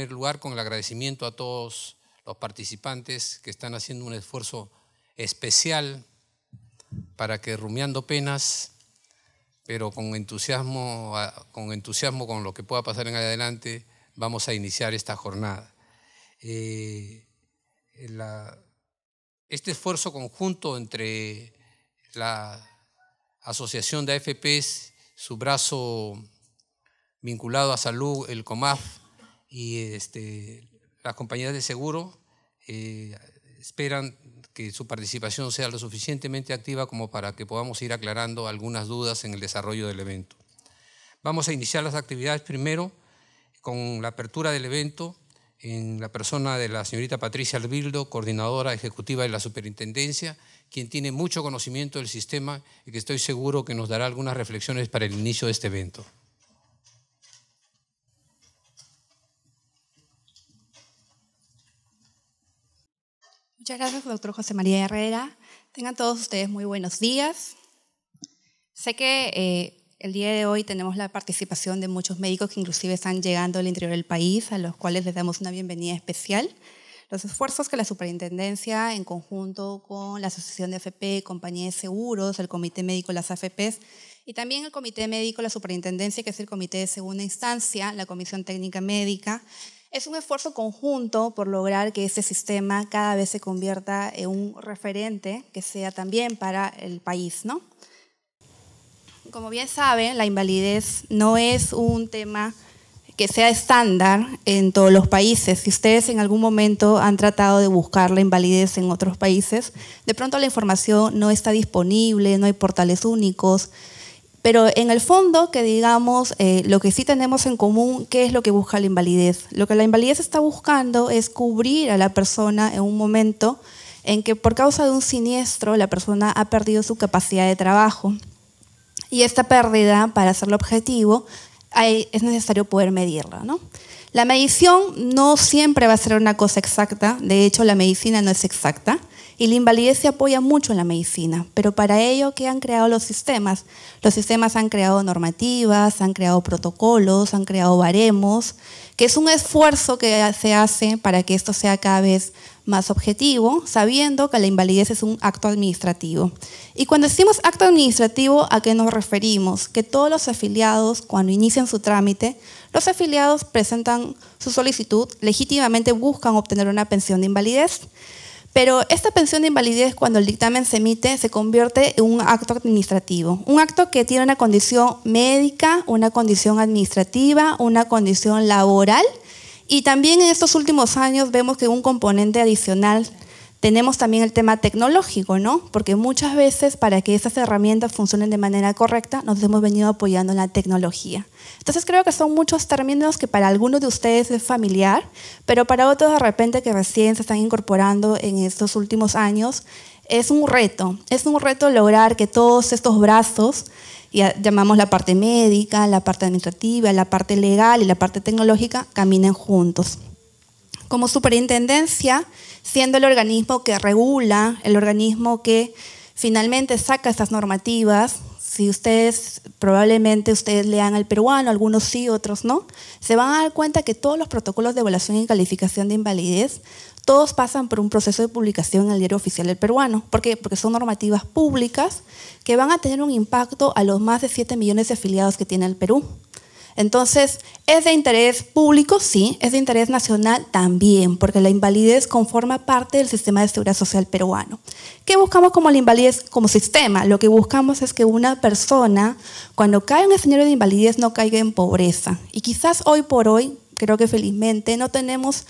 primer lugar con el agradecimiento a todos los participantes que están haciendo un esfuerzo especial para que rumiando penas, pero con entusiasmo con lo que pueda pasar en adelante, vamos a iniciar esta jornada. Este esfuerzo conjunto entre la Asociación de AFPs, su brazo vinculado a salud, el COMAF, y las compañías de seguro, esperan que su participación sea lo suficientemente activa como para que podamos ir aclarando algunas dudas en el desarrollo del evento. Vamos a iniciar las actividades primero con la apertura del evento en la persona de la señorita Patricia Albildo, coordinadora ejecutiva de la Superintendencia, quien tiene mucho conocimiento del sistema y que estoy seguro que nos dará algunas reflexiones para el inicio de este evento. Muchas gracias, doctor José María Herrera. Tengan todos ustedes muy buenos días. Sé que el día de hoy tenemos la participación de muchos médicos que inclusive están llegando al interior del país, a los cuales les damos una bienvenida especial. Los esfuerzos que la Superintendencia, en conjunto con la Asociación de AFP, Compañía de Seguros, el Comité Médico, las AFPs, y también el Comité Médico, la Superintendencia, que es el Comité de Segunda Instancia, la Comisión Técnica Médica, es un esfuerzo conjunto por lograr que este sistema cada vez se convierta en un referente que sea también para el país, ¿no? Como bien saben, la invalidez no es un tema que sea estándar en todos los países. Si ustedes en algún momento han tratado de buscar la invalidez en otros países, de pronto la información no está disponible, no hay portales únicos, pero en el fondo, que digamos, lo que sí tenemos en común, ¿qué es lo que busca la invalidez? Lo que la invalidez está buscando es cubrir a la persona en un momento en que por causa de un siniestro la persona ha perdido su capacidad de trabajo. Y esta pérdida, para hacerlo objetivo, es necesario poder medirla, ¿no? La medición no siempre va a ser una cosa exacta, de hecho la medicina no es exacta, y la invalidez se apoya mucho en la medicina, pero para ello, ¿qué han creado los sistemas? Los sistemas han creado normativas, han creado protocolos, han creado baremos, que es un esfuerzo que se hace para que esto sea cada vez más objetivo, sabiendo que la invalidez es un acto administrativo. Y cuando decimos acto administrativo, ¿a qué nos referimos? Que todos los afiliados, cuando inician su trámite, los afiliados presentan su solicitud, legítimamente buscan obtener una pensión de invalidez, pero esta pensión de invalidez, cuando el dictamen se emite, se convierte en un acto administrativo. Un acto que tiene una condición médica, una condición administrativa, una condición laboral. Y también en estos últimos años vemos que un componente adicional tenemos también el tema tecnológico, ¿no? Porque muchas veces para que esas herramientas funcionen de manera correcta nos hemos venido apoyando en la tecnología. Entonces creo que son muchos términos que para algunos de ustedes es familiar, pero para otros de repente que recién se están incorporando en estos últimos años, es un reto lograr que todos estos brazos, llamamos la parte médica, la parte administrativa, la parte legal y la parte tecnológica, caminen juntos. Como superintendencia, siendo el organismo que regula, el organismo que finalmente saca estas normativas, si probablemente ustedes lean el peruano, algunos sí, otros no, se van a dar cuenta que todos los protocolos de evaluación y calificación de invalidez, todos pasan por un proceso de publicación en el Diario Oficial del Peruano. ¿Por qué? Porque son normativas públicas que van a tener un impacto a los más de 7 millones de afiliados que tiene el Perú. Entonces, ¿es de interés público? Sí. ¿Es de interés nacional? También, porque la invalidez conforma parte del sistema de seguridad social peruano. ¿Qué buscamos como la invalidez como sistema? Lo que buscamos es que una persona, cuando cae en un escenario de invalidez, no caiga en pobreza. Y quizás hoy por hoy, creo que felizmente, no tenemos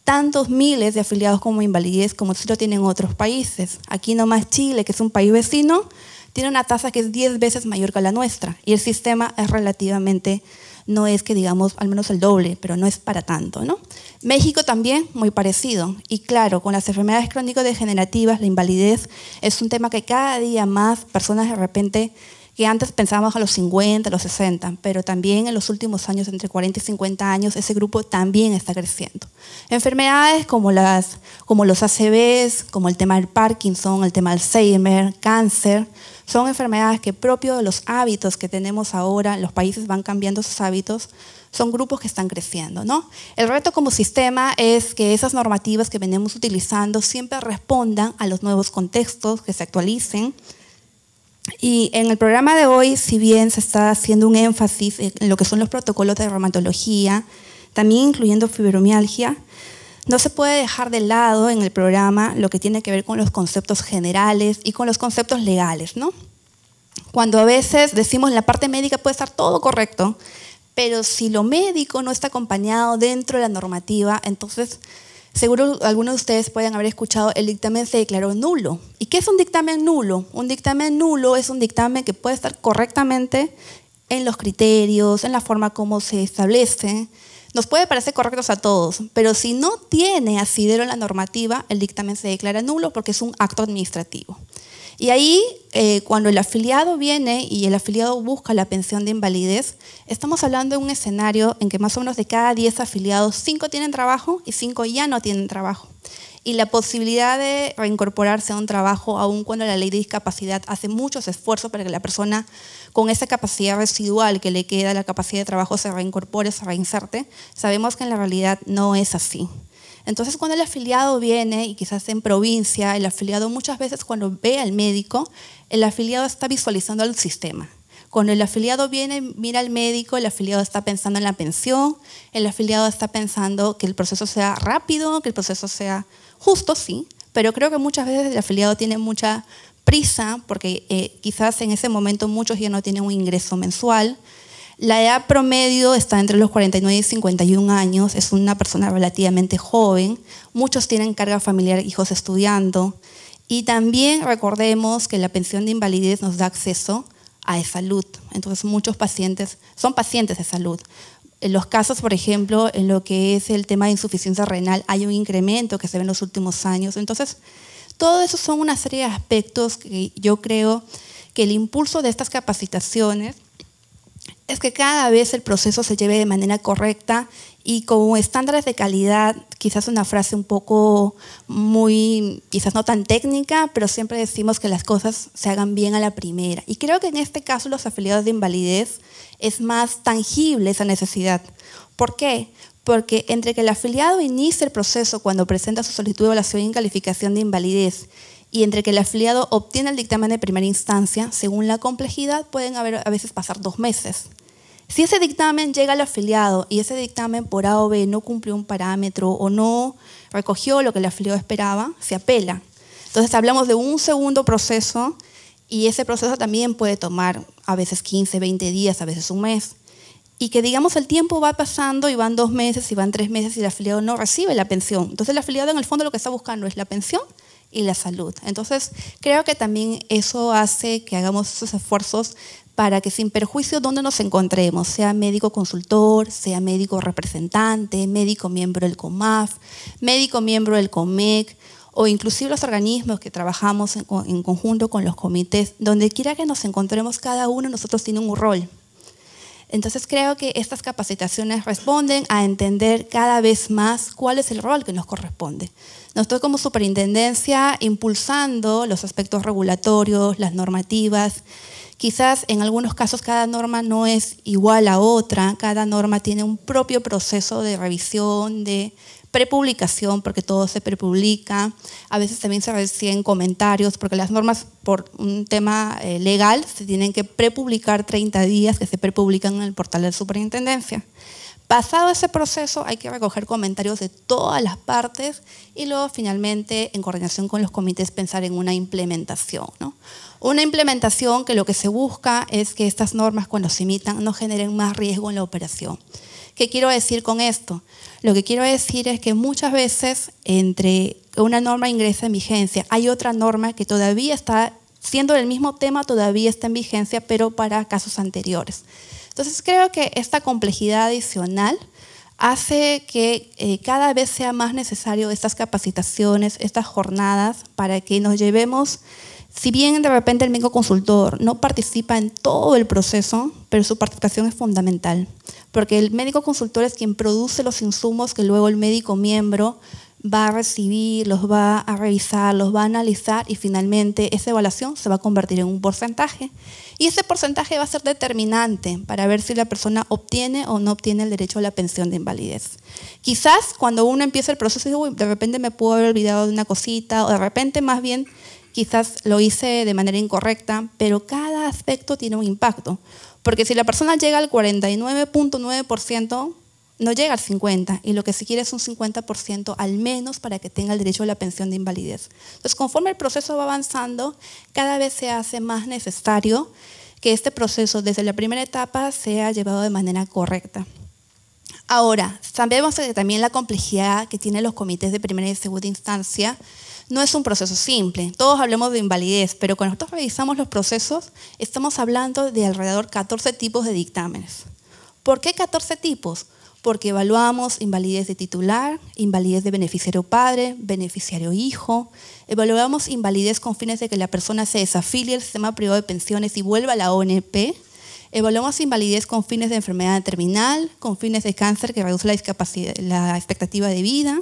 tantos miles de afiliados como invalidez como sí lo tienen otros países. Aquí nomás Chile, que es un país vecino, tiene una tasa que es 10 veces mayor que la nuestra y el sistema es relativamente, no es que digamos al menos el doble, pero no es para tanto, ¿no? México también muy parecido y claro, con las enfermedades crónico-degenerativas, la invalidez es un tema que cada día más personas de repente que antes pensábamos a los 50, a los 60, pero también en los últimos años, entre 40 y 50 años, ese grupo también está creciendo. Enfermedades como los ACVs, como el tema del Parkinson, el tema del Alzheimer, cáncer, son enfermedades que propio de los hábitos que tenemos ahora, los países van cambiando sus hábitos, son grupos que están creciendo, ¿no? El reto como sistema es que esas normativas que venimos utilizando siempre respondan a los nuevos contextos, que se actualicen. Y en el programa de hoy, si bien se está haciendo un énfasis en lo que son los protocolos de reumatología, también incluyendo fibromialgia, no se puede dejar de lado en el programa lo que tiene que ver con los conceptos generales y con los conceptos legales, ¿no? Cuando a veces decimos en la parte médica puede estar todo correcto, pero si lo médico no está acompañado dentro de la normativa, entonces seguro algunos de ustedes pueden haber escuchado el dictamen se declaró nulo. ¿Y qué es un dictamen nulo? Un dictamen nulo es un dictamen que puede estar correctamente en los criterios, en la forma como se establece. Nos puede parecer correctos a todos, pero si no tiene asidero en la normativa, el dictamen se declara nulo porque es un acto administrativo. Y ahí, cuando el afiliado viene y el afiliado busca la pensión de invalidez, estamos hablando de un escenario en que más o menos de cada 10 afiliados, 5 tienen trabajo y 5 ya no tienen trabajo. Y la posibilidad de reincorporarse a un trabajo, aun cuando la ley de discapacidad hace muchos esfuerzos para que la persona con esa capacidad residual que le queda, la capacidad de trabajo, se reincorpore, se reinserte, sabemos que en la realidad no es así. Entonces, cuando el afiliado viene, y quizás en provincia, el afiliado muchas veces cuando ve al médico, el afiliado está visualizando el sistema. Cuando el afiliado viene, mira al médico, el afiliado está pensando en la pensión, el afiliado está pensando que el proceso sea rápido, que el proceso sea justo, sí, pero creo que muchas veces el afiliado tiene mucha prisa porque quizás en ese momento muchos ya no tienen un ingreso mensual. La edad promedio está entre los 49 y 51 años, es una persona relativamente joven, muchos tienen carga familiar, hijos estudiando, y también recordemos que la pensión de invalidez nos da acceso a salud, entonces muchos pacientes son pacientes de salud. En los casos, por ejemplo, en lo que es el tema de insuficiencia renal, hay un incremento que se ve en los últimos años, entonces todo eso son una serie de aspectos que yo creo que el impulso de estas capacitaciones es que cada vez el proceso se lleve de manera correcta y con estándares de calidad, quizás una frase un poco muy, quizás no tan técnica, pero siempre decimos que las cosas se hagan bien a la primera. Y creo que en este caso los afiliados de invalidez es más tangible esa necesidad. ¿Por qué? Porque entre que el afiliado inicie el proceso cuando presenta su solicitud de evaluación y calificación de invalidez y entre que el afiliado obtiene el dictamen de primera instancia, según la complejidad, pueden a veces pasar 2 meses. Si ese dictamen llega al afiliado y ese dictamen por A o B no cumplió un parámetro o no recogió lo que el afiliado esperaba, se apela. Entonces hablamos de un segundo proceso y ese proceso también puede tomar a veces 15, 20 días, a veces un mes. Y que digamos el tiempo va pasando y van 2 meses y van 3 meses y el afiliado no recibe la pensión. Entonces el afiliado en el fondo lo que está buscando es la pensión y la salud. Entonces creo que también eso hace que hagamos esos esfuerzos para que sin perjuicio donde nos encontremos, sea médico consultor, sea médico representante, médico miembro del COMAF, médico miembro del COMEC, o inclusive los organismos que trabajamos en conjunto con los comités, donde quiera que nos encontremos, cada uno de nosotros tiene un rol. Entonces creo que estas capacitaciones responden a entender cada vez más cuál es el rol que nos corresponde. Nosotros como superintendencia impulsando los aspectos regulatorios, las normativas. Quizás en algunos casos cada norma no es igual a otra, cada norma tiene un propio proceso de revisión, de prepublicación, porque todo se prepublica. A veces también se reciben comentarios, porque las normas por un tema legal se tienen que prepublicar 30 días, que se prepublican en el portal de la superintendencia. Pasado ese proceso hay que recoger comentarios de todas las partes y luego finalmente en coordinación con los comités pensar en una implementación, ¿no? Una implementación que lo que se busca es que estas normas cuando se emitan no generen más riesgo en la operación. ¿Qué quiero decir con esto? Lo que quiero decir es que muchas veces entre una norma ingresa en vigencia, hay otra norma que todavía está, siendo del mismo tema, todavía está en vigencia, pero para casos anteriores. Entonces creo que esta complejidad adicional hace que cada vez sea más necesario estas capacitaciones, estas jornadas, para que nos llevemos Si bien de repente el médico consultor no participa en todo el proceso, pero su participación es fundamental, porque el médico consultor es quien produce los insumos que luego el médico miembro va a recibir, los va a revisar, los va a analizar y finalmente esa evaluación se va a convertir en un porcentaje. Y ese porcentaje va a ser determinante para ver si la persona obtiene o no obtiene el derecho a la pensión de invalidez. Quizás cuando uno empieza el proceso, dice, de repente me puedo haber olvidado de una cosita, o de repente más bien quizás lo hice de manera incorrecta, pero cada aspecto tiene un impacto. Porque si la persona llega al 49.9%, no llega al 50%, y lo que se quiere es un 50% al menos para que tenga el derecho a la pensión de invalidez. Entonces, conforme el proceso va avanzando, cada vez se hace más necesario que este proceso desde la primera etapa sea llevado de manera correcta. Ahora, sabemos que también la complejidad que tienen los comités de primera y segunda instancia no es un proceso simple. Todos hablamos de invalidez, pero cuando nosotros revisamos los procesos, estamos hablando de alrededor de 14 tipos de dictámenes. ¿Por qué 14 tipos? Porque evaluamos invalidez de titular, invalidez de beneficiario padre, beneficiario hijo, evaluamos invalidez con fines de que la persona se desafilie al sistema privado de pensiones y vuelva a la ONP, evaluamos invalidez con fines de enfermedad terminal, con fines de cáncer que reduce la expectativa de vida,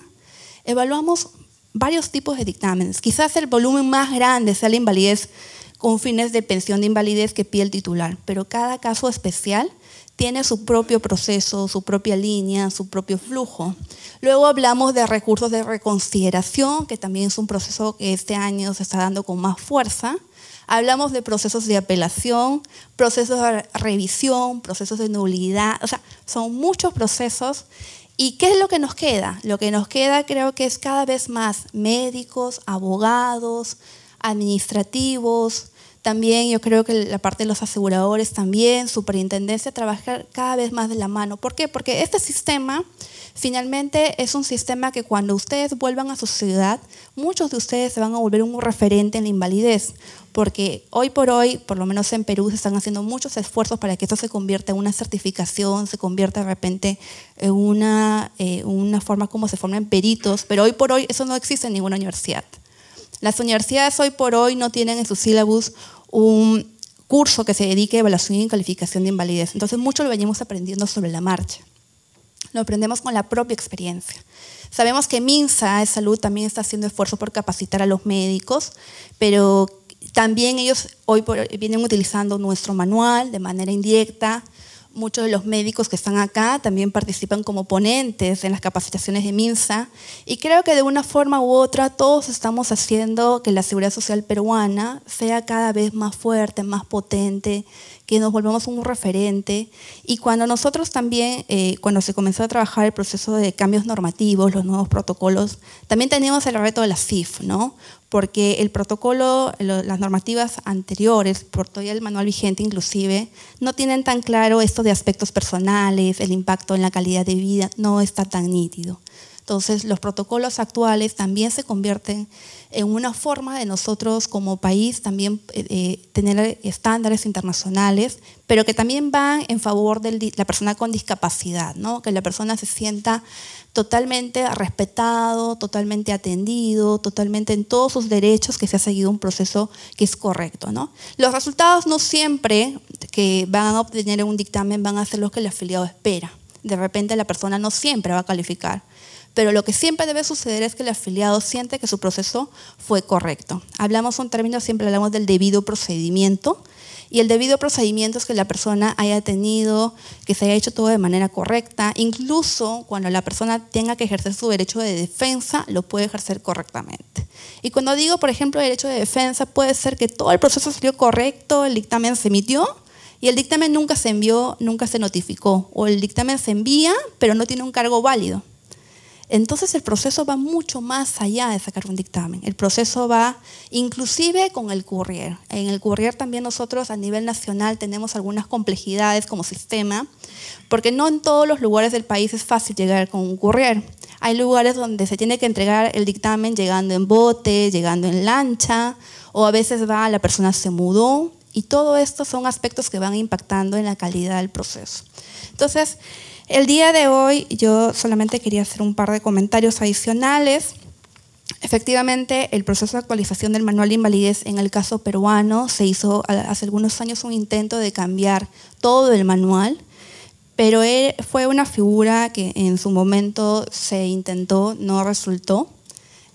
evaluamos varios tipos de dictámenes. Quizás el volumen más grande sea la invalidez con fines de pensión de invalidez que pide el titular, pero cada caso especial tiene su propio proceso, su propia línea, su propio flujo. Luego hablamos de recursos de reconsideración, que también es un proceso que este año se está dando con más fuerza. Hablamos de procesos de apelación, procesos de revisión, procesos de nulidad. O sea, son muchos procesos. ¿Y qué es lo que nos queda? Lo que nos queda creo que es cada vez más médicos, abogados, administrativos. También yo creo que la parte de los aseguradores también, superintendencia, trabajar cada vez más de la mano. ¿Por qué? Porque este sistema finalmente es un sistema que cuando ustedes vuelvan a su ciudad, muchos de ustedes se van a volver un referente en la invalidez. Porque hoy por hoy, por lo menos en Perú, se están haciendo muchos esfuerzos para que esto se convierta en una certificación, se convierta de repente en una forma como se forman peritos, pero hoy por hoy eso no existe en ninguna universidad. Las universidades hoy por hoy no tienen en su sílabus un curso que se dedique a evaluación y calificación de invalidez. Entonces, mucho lo venimos aprendiendo sobre la marcha. Lo aprendemos con la propia experiencia. Sabemos que MINSA de Salud también está haciendo esfuerzo por capacitar a los médicos, pero también ellos hoy vienen utilizando nuestro manual de manera indirecta. Muchos de los médicos que están acá también participan como ponentes en las capacitaciones de MINSA y creo que de una forma u otra todos estamos haciendo que la seguridad social peruana sea cada vez más fuerte, más potente, que nos volvamos un referente. Y cuando nosotros también, cuando se comenzó a trabajar el proceso de cambios normativos, los nuevos protocolos, también teníamos el reto de la CIF, ¿no? Porque el protocolo, las normativas anteriores, por todo el manual vigente inclusive, no tienen tan claro esto de aspectos personales, el impacto en la calidad de vida, no está tan nítido. Entonces, los protocolos actuales también se convierten en una forma de nosotros como país también tener estándares internacionales, pero que también van en favor de la persona con discapacidad, ¿no? Que la persona se sienta totalmente respetado, totalmente atendido, totalmente en todos sus derechos, que se ha seguido un proceso que es correcto, ¿no? Los resultados no siempre que van a obtener un dictamen van a ser los que el afiliado espera. De repente la persona no siempre va a calificar. Pero lo que siempre debe suceder es que el afiliado siente que su proceso fue correcto. Hablamos un término, siempre hablamos del debido procedimiento. Y el debido procedimiento es que la persona haya tenido, que se haya hecho todo de manera correcta. Incluso cuando la persona tenga que ejercer su derecho de defensa, lo puede ejercer correctamente. Y cuando digo, por ejemplo, derecho de defensa, puede ser que todo el proceso salió correcto, el dictamen se emitió, y el dictamen nunca se envió, nunca se notificó. O el dictamen se envía, pero no tiene un cargo válido. Entonces el proceso va mucho más allá de sacar un dictamen. El proceso va inclusive con el courier. En el courier también nosotros a nivel nacional tenemos algunas complejidades como sistema, porque no en todos los lugares del país es fácil llegar con un courier. Hay lugares donde se tiene que entregar el dictamen llegando en bote, llegando en lancha, o a veces la persona se mudó, y todo esto son aspectos que van impactando en la calidad del proceso. Entonces, el día de hoy yo solamente quería hacer un par de comentarios adicionales. Efectivamente, el proceso de actualización del manual de invalidez en el caso peruano se hizo hace algunos años un intento de cambiar todo el manual, pero fue una figura que en su momento se intentó, no resultó.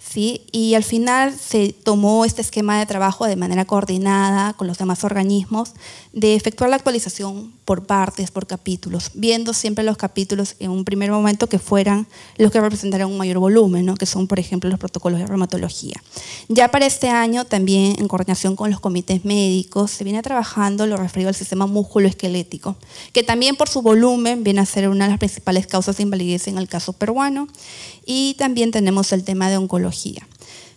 ¿Sí? Y al final se tomó este esquema de trabajo de manera coordinada con los demás organismos de efectuar la actualización por partes, por capítulos, viendo siempre los capítulos en un primer momento que fueran los que representaran un mayor volumen, ¿no? Que son, por ejemplo, los protocolos de reumatología. Ya para este año, también en coordinación con los comités médicos, se viene trabajando lo referido al sistema músculo-esquelético, que también por su volumen viene a ser una de las principales causas de invalidez en el caso peruano, y también tenemos el tema de oncología.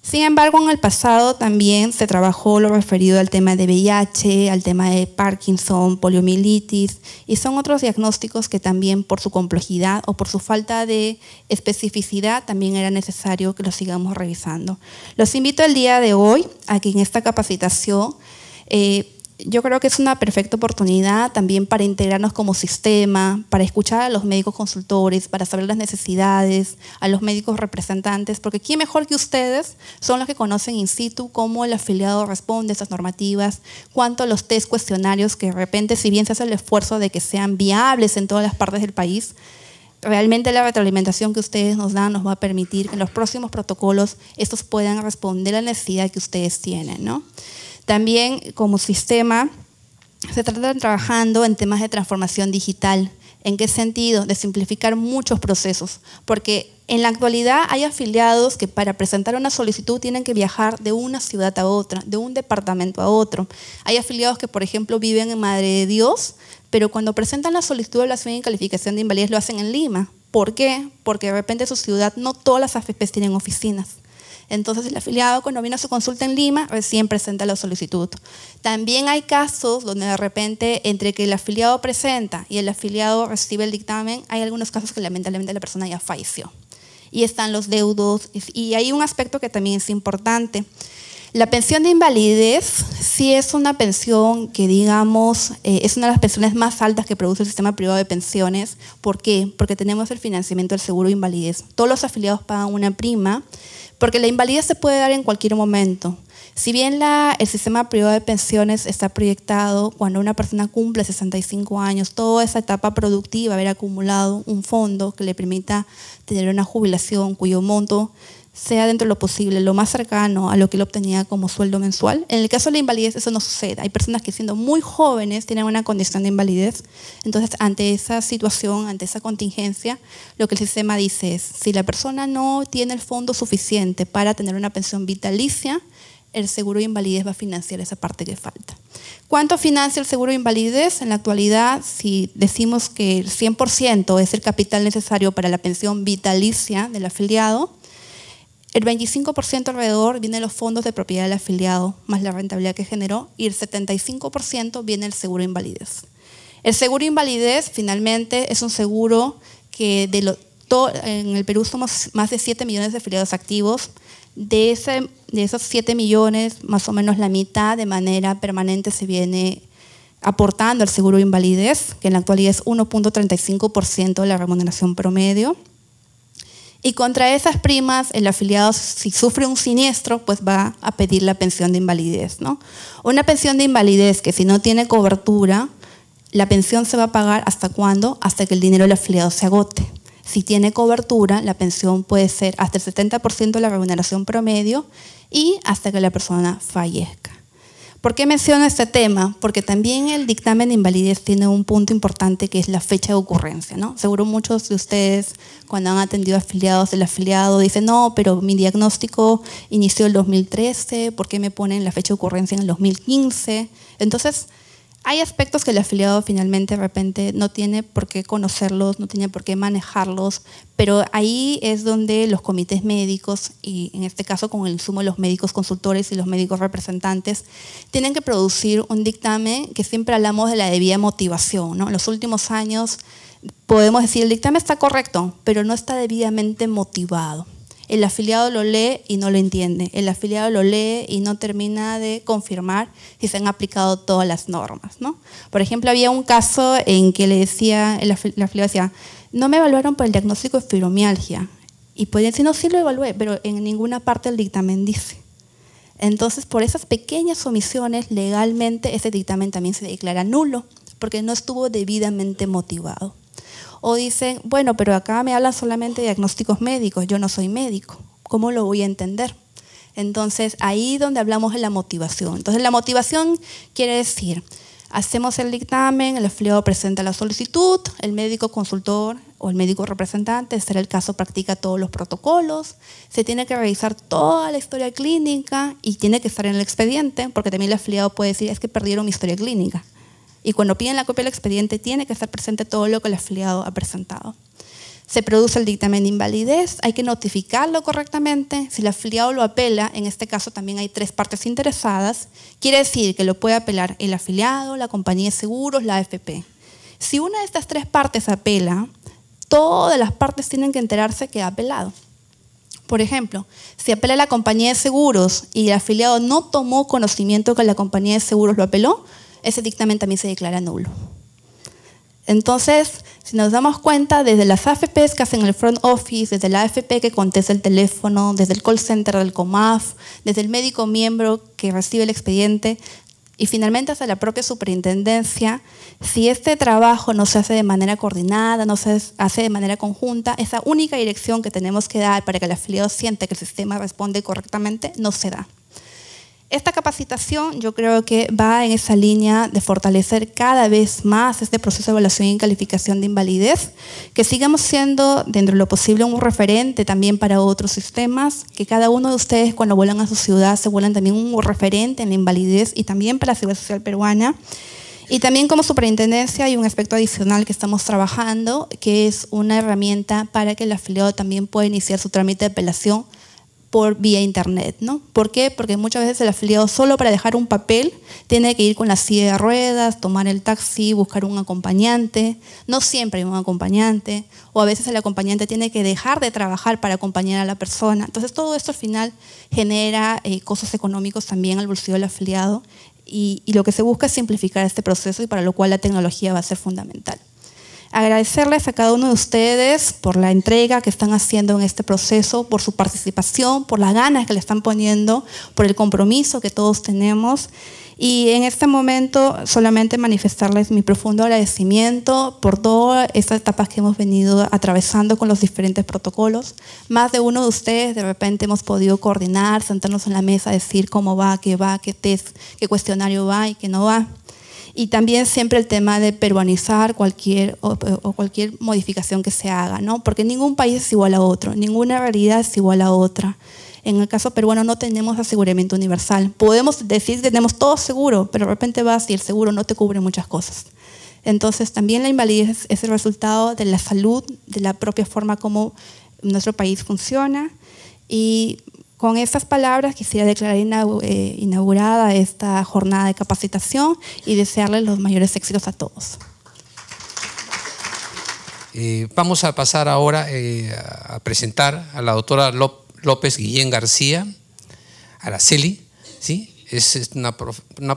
Sin embargo, en el pasado también se trabajó lo referido al tema de VIH, al tema de Parkinson, poliomielitis, y son otros diagnósticos que también por su complejidad o por su falta de especificidad también era necesario que los sigamos revisando. Los invito el día de hoy a que en esta capacitación yo creo que es una perfecta oportunidad también para integrarnos como sistema, para escuchar a los médicos consultores, para saber las necesidades, a los médicos representantes, porque ¿quién mejor que ustedes son los que conocen in situ cómo el afiliado responde a esas normativas, cuánto a los test cuestionarios que de repente, si bien se hace el esfuerzo de que sean viables en todas las partes del país, realmente la retroalimentación que ustedes nos dan nos va a permitir que en los próximos protocolos estos puedan responder a la necesidad que ustedes tienen, ¿no? También como sistema se trata trabajando en temas de transformación digital. ¿En qué sentido? De simplificar muchos procesos, porque en la actualidad hay afiliados que para presentar una solicitud tienen que viajar de una ciudad a otra, de un departamento a otro. Hay afiliados que, por ejemplo, viven en Madre de Dios, pero cuando presentan la solicitud de evaluación y calificación de invalidez lo hacen en Lima. ¿Por qué? Porque de repente su ciudad no todas las AFPs tienen oficinas. Entonces el afiliado cuando viene a su consulta en Lima recién presenta la solicitud. También hay casos donde de repente entre que el afiliado presenta y el afiliado recibe el dictamen, hay algunos casos que lamentablemente la persona ya falleció. Y están los deudos. Y hay un aspecto que también es importante. La pensión de invalidez sí es una pensión que, digamos, es una de las pensiones más altas que produce el sistema privado de pensiones. ¿Por qué? Porque tenemos el financiamiento del seguro de invalidez. Todos los afiliados pagan una prima, porque la invalidez se puede dar en cualquier momento. Si bien el sistema privado de pensiones está proyectado cuando una persona cumple 65 años, toda esa etapa productiva, haber acumulado un fondo que le permita tener una jubilación cuyo monto sea dentro de lo posible, lo más cercano a lo que él obtenía como sueldo mensual. En el caso de la invalidez eso no sucede. Hay personas que siendo muy jóvenes tienen una condición de invalidez. Entonces, ante esa situación, ante esa contingencia, lo que el sistema dice es, si la persona no tiene el fondo suficiente para tener una pensión vitalicia, el seguro de invalidez va a financiar esa parte que falta. ¿Cuánto financia el seguro de invalidez? En la actualidad, si decimos que el 100% es el capital necesario para la pensión vitalicia del afiliado, el 25% alrededor viene de los fondos de propiedad del afiliado, más la rentabilidad que generó, y el 75% viene del seguro de invalidez. El seguro de invalidez, finalmente, es un seguro que en el Perú somos más de 7 millones de afiliados activos. De esos 7 millones, más o menos la mitad de manera permanente se viene aportando al seguro de invalidez, que en la actualidad es 1.35% de la remuneración promedio. Y contra esas primas, el afiliado, si sufre un siniestro, pues va a pedir la pensión de invalidez, ¿no? Una pensión de invalidez que si no tiene cobertura, la pensión se va a pagar ¿hasta cuándo? Hasta que el dinero del afiliado se agote. Si tiene cobertura, la pensión puede ser hasta el 70% de la remuneración promedio y hasta que la persona fallezca. ¿Por qué menciono este tema? Porque también el dictamen de invalidez tiene un punto importante que es la fecha de ocurrencia, ¿no? Seguro muchos de ustedes cuando han atendido afiliados, el afiliado dice, no, pero mi diagnóstico inició el 2013, ¿por qué me ponen la fecha de ocurrencia en el 2015? Entonces, hay aspectos que el afiliado finalmente de repente no tiene por qué conocerlos, no tiene por qué manejarlos, pero ahí es donde los comités médicos, y en este caso con el insumo de los médicos consultores y los médicos representantes, tienen que producir un dictamen que siempre hablamos de la debida motivación, ¿no? En los últimos años podemos decir el dictamen está correcto, pero no está debidamente motivado. El afiliado lo lee y no lo entiende. El afiliado lo lee y no termina de confirmar si se han aplicado todas las normas, ¿no? Por ejemplo, había un caso en que le decía, el afiliado decía, no me evaluaron por el diagnóstico de fibromialgia. Y pueden decir, no, sí lo evalué, pero en ninguna parte del dictamen dice. Entonces, por esas pequeñas omisiones, legalmente ese dictamen también se declara nulo, porque no estuvo debidamente motivado. O dicen, bueno, pero acá me hablan solamente de diagnósticos médicos, yo no soy médico, ¿cómo lo voy a entender? Entonces, ahí es donde hablamos de la motivación. Entonces, la motivación quiere decir, hacemos el dictamen, el afiliado presenta la solicitud, el médico consultor o el médico representante, este será el caso, practica todos los protocolos, se tiene que revisar toda la historia clínica y tiene que estar en el expediente, porque también el afiliado puede decir, es que perdieron mi historia clínica. Y cuando piden la copia del expediente, tiene que estar presente todo lo que el afiliado ha presentado. Se produce el dictamen de invalidez, hay que notificarlo correctamente. Si el afiliado lo apela, en este caso también hay 3 partes interesadas, quiere decir que lo puede apelar el afiliado, la compañía de seguros, la AFP. Si una de estas 3 partes apela, todas las partes tienen que enterarse que ha apelado. Por ejemplo, si apela la compañía de seguros y el afiliado no tomó conocimiento que la compañía de seguros lo apeló, ese dictamen también se declara nulo. Entonces, si nos damos cuenta, desde las AFPs que hacen el front office, desde la AFP que contesta el teléfono, desde el call center del COMAF, desde el médico miembro que recibe el expediente y finalmente hasta la propia superintendencia, si este trabajo no se hace de manera coordinada, no se hace de manera conjunta, esa única dirección que tenemos que dar para que el afiliado sienta que el sistema responde correctamente no se da. Esta capacitación yo creo que va en esa línea de fortalecer cada vez más este proceso de evaluación y calificación de invalidez, que sigamos siendo dentro de lo posible un referente también para otros sistemas, que cada uno de ustedes cuando vuelan a su ciudad se vuelan también un referente en la invalidez y también para la seguridad social peruana. Y también como superintendencia hay un aspecto adicional que estamos trabajando, que es una herramienta para que el afiliado también pueda iniciar su trámite de apelación por vía internet, ¿no? ¿Por qué? Porque muchas veces el afiliado solo para dejar un papel tiene que ir con la silla de ruedas, tomar el taxi, buscar un acompañante. No siempre hay un acompañante, o a veces el acompañante tiene que dejar de trabajar para acompañar a la persona. Entonces todo esto al final genera costos económicos también al bolsillo del afiliado y lo que se busca es simplificar este proceso y para lo cual la tecnología va a ser fundamental. Agradecerles a cada uno de ustedes por la entrega que están haciendo en este proceso, por su participación, por las ganas que le están poniendo, por el compromiso que todos tenemos. Y en este momento solamente manifestarles mi profundo agradecimiento por todas estas etapas que hemos venido atravesando con los diferentes protocolos. Más de uno de ustedes de repente hemos podido coordinar, sentarnos en la mesa, decir cómo va, qué test, qué cuestionario va y qué no va. Y también siempre el tema de peruanizar cualquier modificación que se haga, ¿no? Porque ningún país es igual a otro, ninguna realidad es igual a otra. En el caso peruano no tenemos aseguramiento universal. Podemos decir que tenemos todo seguro, pero de repente vas y el seguro no te cubre muchas cosas. Entonces también la invalidez es el resultado de la salud, de la propia forma como nuestro país funciona. Y con estas palabras quisiera declarar inaugurada esta jornada de capacitación y desearles los mayores éxitos a todos. Vamos a pasar ahora a presentar a la doctora López Guillén García, Araceli, ¿sí? Es una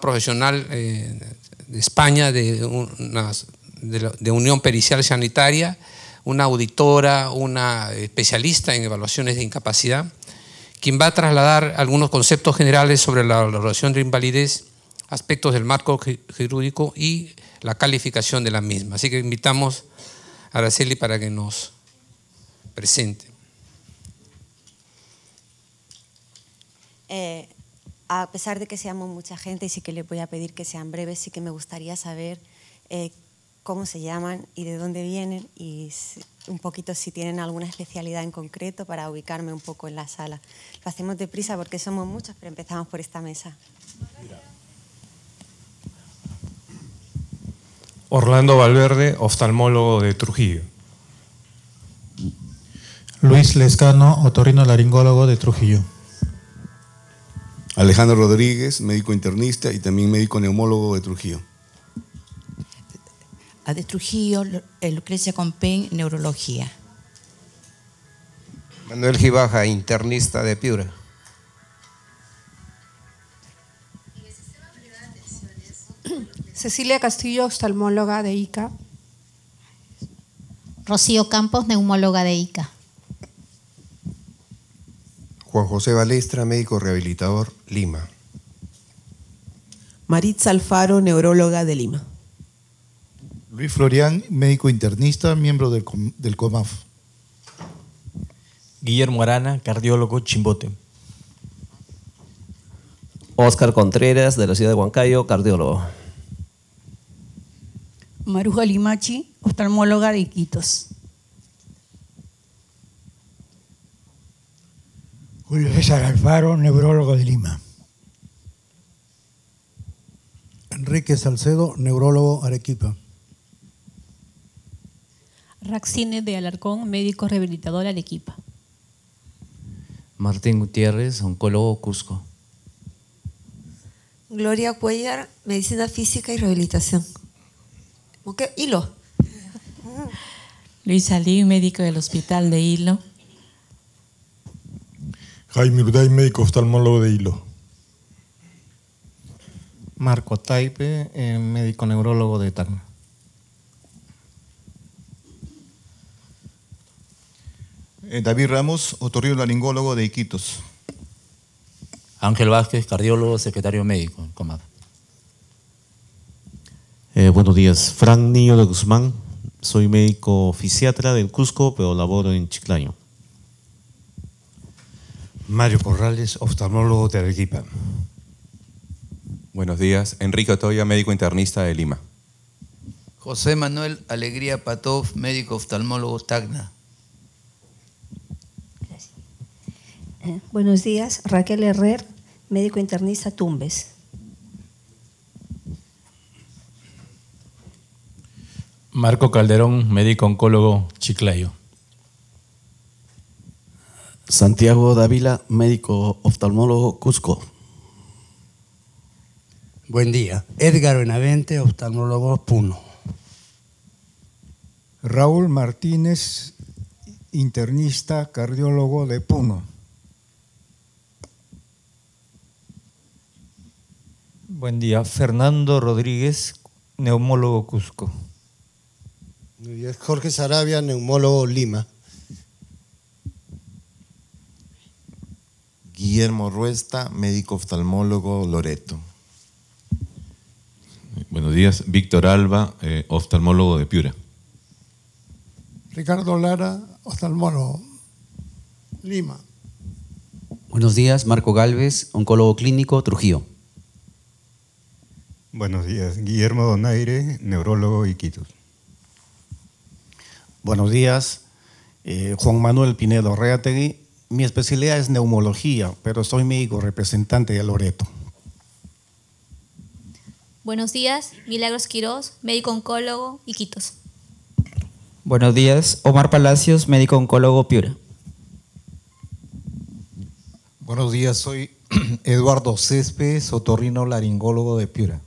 profesional de España, de Unión Pericial Sanitaria, una auditora, una especialista en evaluaciones de incapacidad, quien va a trasladar algunos conceptos generales sobre la valoración de invalidez, aspectos del marco jurídico y la calificación de la misma. Así que invitamos a Araceli para que nos presente. A pesar de que seamos mucha gente y sí que les voy a pedir que sean breves, sí que me gustaría saber cómo se llaman y de dónde vienen y un poquito si tienen alguna especialidad en concreto para ubicarme un poco en la sala. Lo hacemos deprisa porque somos muchos, pero empezamos por esta mesa. Orlando Valverde, oftalmólogo de Trujillo. Luis Lescano, otorrinolaringólogo de Trujillo. Alejandro Rodríguez, médico internista y también médico neumólogo de Trujillo. De Trujillo, Lucrecia Compen, neurología. Manuel Gibaja, internista de Piura. Cecilia Castillo, oftalmóloga de ICA. Rocío Campos, neumóloga de ICA. Juan José Balestra, médico rehabilitador, Lima. Maritza Alfaro, neuróloga de Lima. Luis Florián, médico internista, miembro del COMAF. Guillermo Arana, cardiólogo, Chimbote. Oscar Contreras, de la ciudad de Huancayo, cardiólogo. Maruja Limachi, oftalmóloga de Iquitos. Julio César Alfaro, neurólogo de Lima. Enrique Salcedo, neurólogo, Arequipa. Raxine de Alarcón, médico rehabilitador, Arequipa. Martín Gutiérrez, oncólogo, Cusco. Gloria Cuellar, medicina física y rehabilitación. ¿Qué? Hilo. Luis Alí, médico del Hospital de Hilo. Jaime Urday, médico oftalmólogo de Hilo. Marco Taipe, médico neurólogo de Tacna. David Ramos, otorrinolaringólogo de Iquitos. Ángel Vázquez, cardiólogo, secretario médico, COMAF. Buenos días, Frank Niño de Guzmán, soy médico fisiatra del Cusco, pero laboro en Chiclayo. Mario Corrales, oftalmólogo de Arequipa. Buenos días, Enrique Otoya, médico internista de Lima. José Manuel Alegría Patov, médico oftalmólogo, Tacna. Buenos días, Raquel Herrer, médico internista, Tumbes. Marco Calderón, médico oncólogo, Chiclayo. Santiago Dávila, médico oftalmólogo, Cusco. Buen día, Edgar Benavente, oftalmólogo, Puno. Raúl Martínez, internista, cardiólogo de Puno. Buen día, Fernando Rodríguez, neumólogo, Cusco. Muy bien, Jorge Sarabia, neumólogo, Lima. Guillermo Ruesta, médico oftalmólogo, Loreto. Buenos días, Víctor Alba, oftalmólogo de Piura. Ricardo Lara, oftalmólogo, Lima. Buenos días, Marco Galvez, oncólogo clínico, Trujillo. Buenos días, Guillermo Donaire, neurólogo, Iquitos. Buenos días, Juan Manuel Pinedo Reategui. Mi especialidad es neumología, pero soy médico representante de Loreto. Buenos días, Milagros Quirós, médico oncólogo, Iquitos. Buenos días, Omar Palacios, médico oncólogo, Piura. Buenos días, soy Eduardo Céspedes, otorrinolaringólogo de Piura.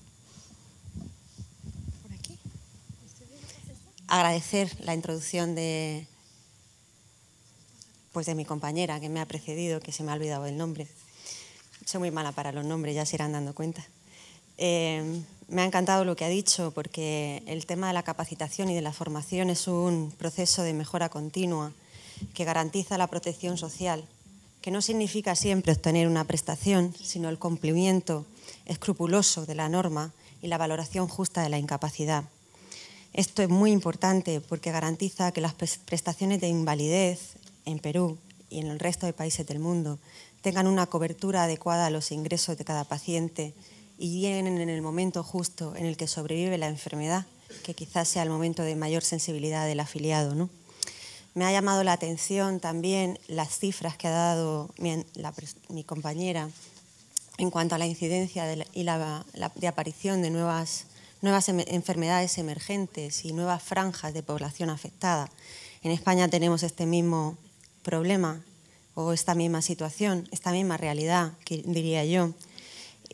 Agradecer la introducción de mi compañera que me ha precedido, que se me ha olvidado el nombre. Soy muy mala para los nombres, ya se irán dando cuenta. Me ha encantado lo que ha dicho, porque el tema de la capacitación y de la formación es un proceso de mejora continua que garantiza la protección social, que no significa siempre obtener una prestación, sino el cumplimiento escrupuloso de la norma y la valoración justa de la incapacidad. Esto es muy importante porque garantiza que las prestaciones de invalidez en Perú y en el resto de países del mundo tengan una cobertura adecuada a los ingresos de cada paciente y lleguen en el momento justo en el que sobrevive la enfermedad, que quizás sea el momento de mayor sensibilidad del afiliado, ¿no? Me ha llamado la atención también las cifras que ha dado mi compañera en cuanto a la incidencia de aparición de nuevas enfermedades emergentes y nuevas franjas de población afectada. En España tenemos este mismo problema o esta misma situación, esta misma realidad, diría yo.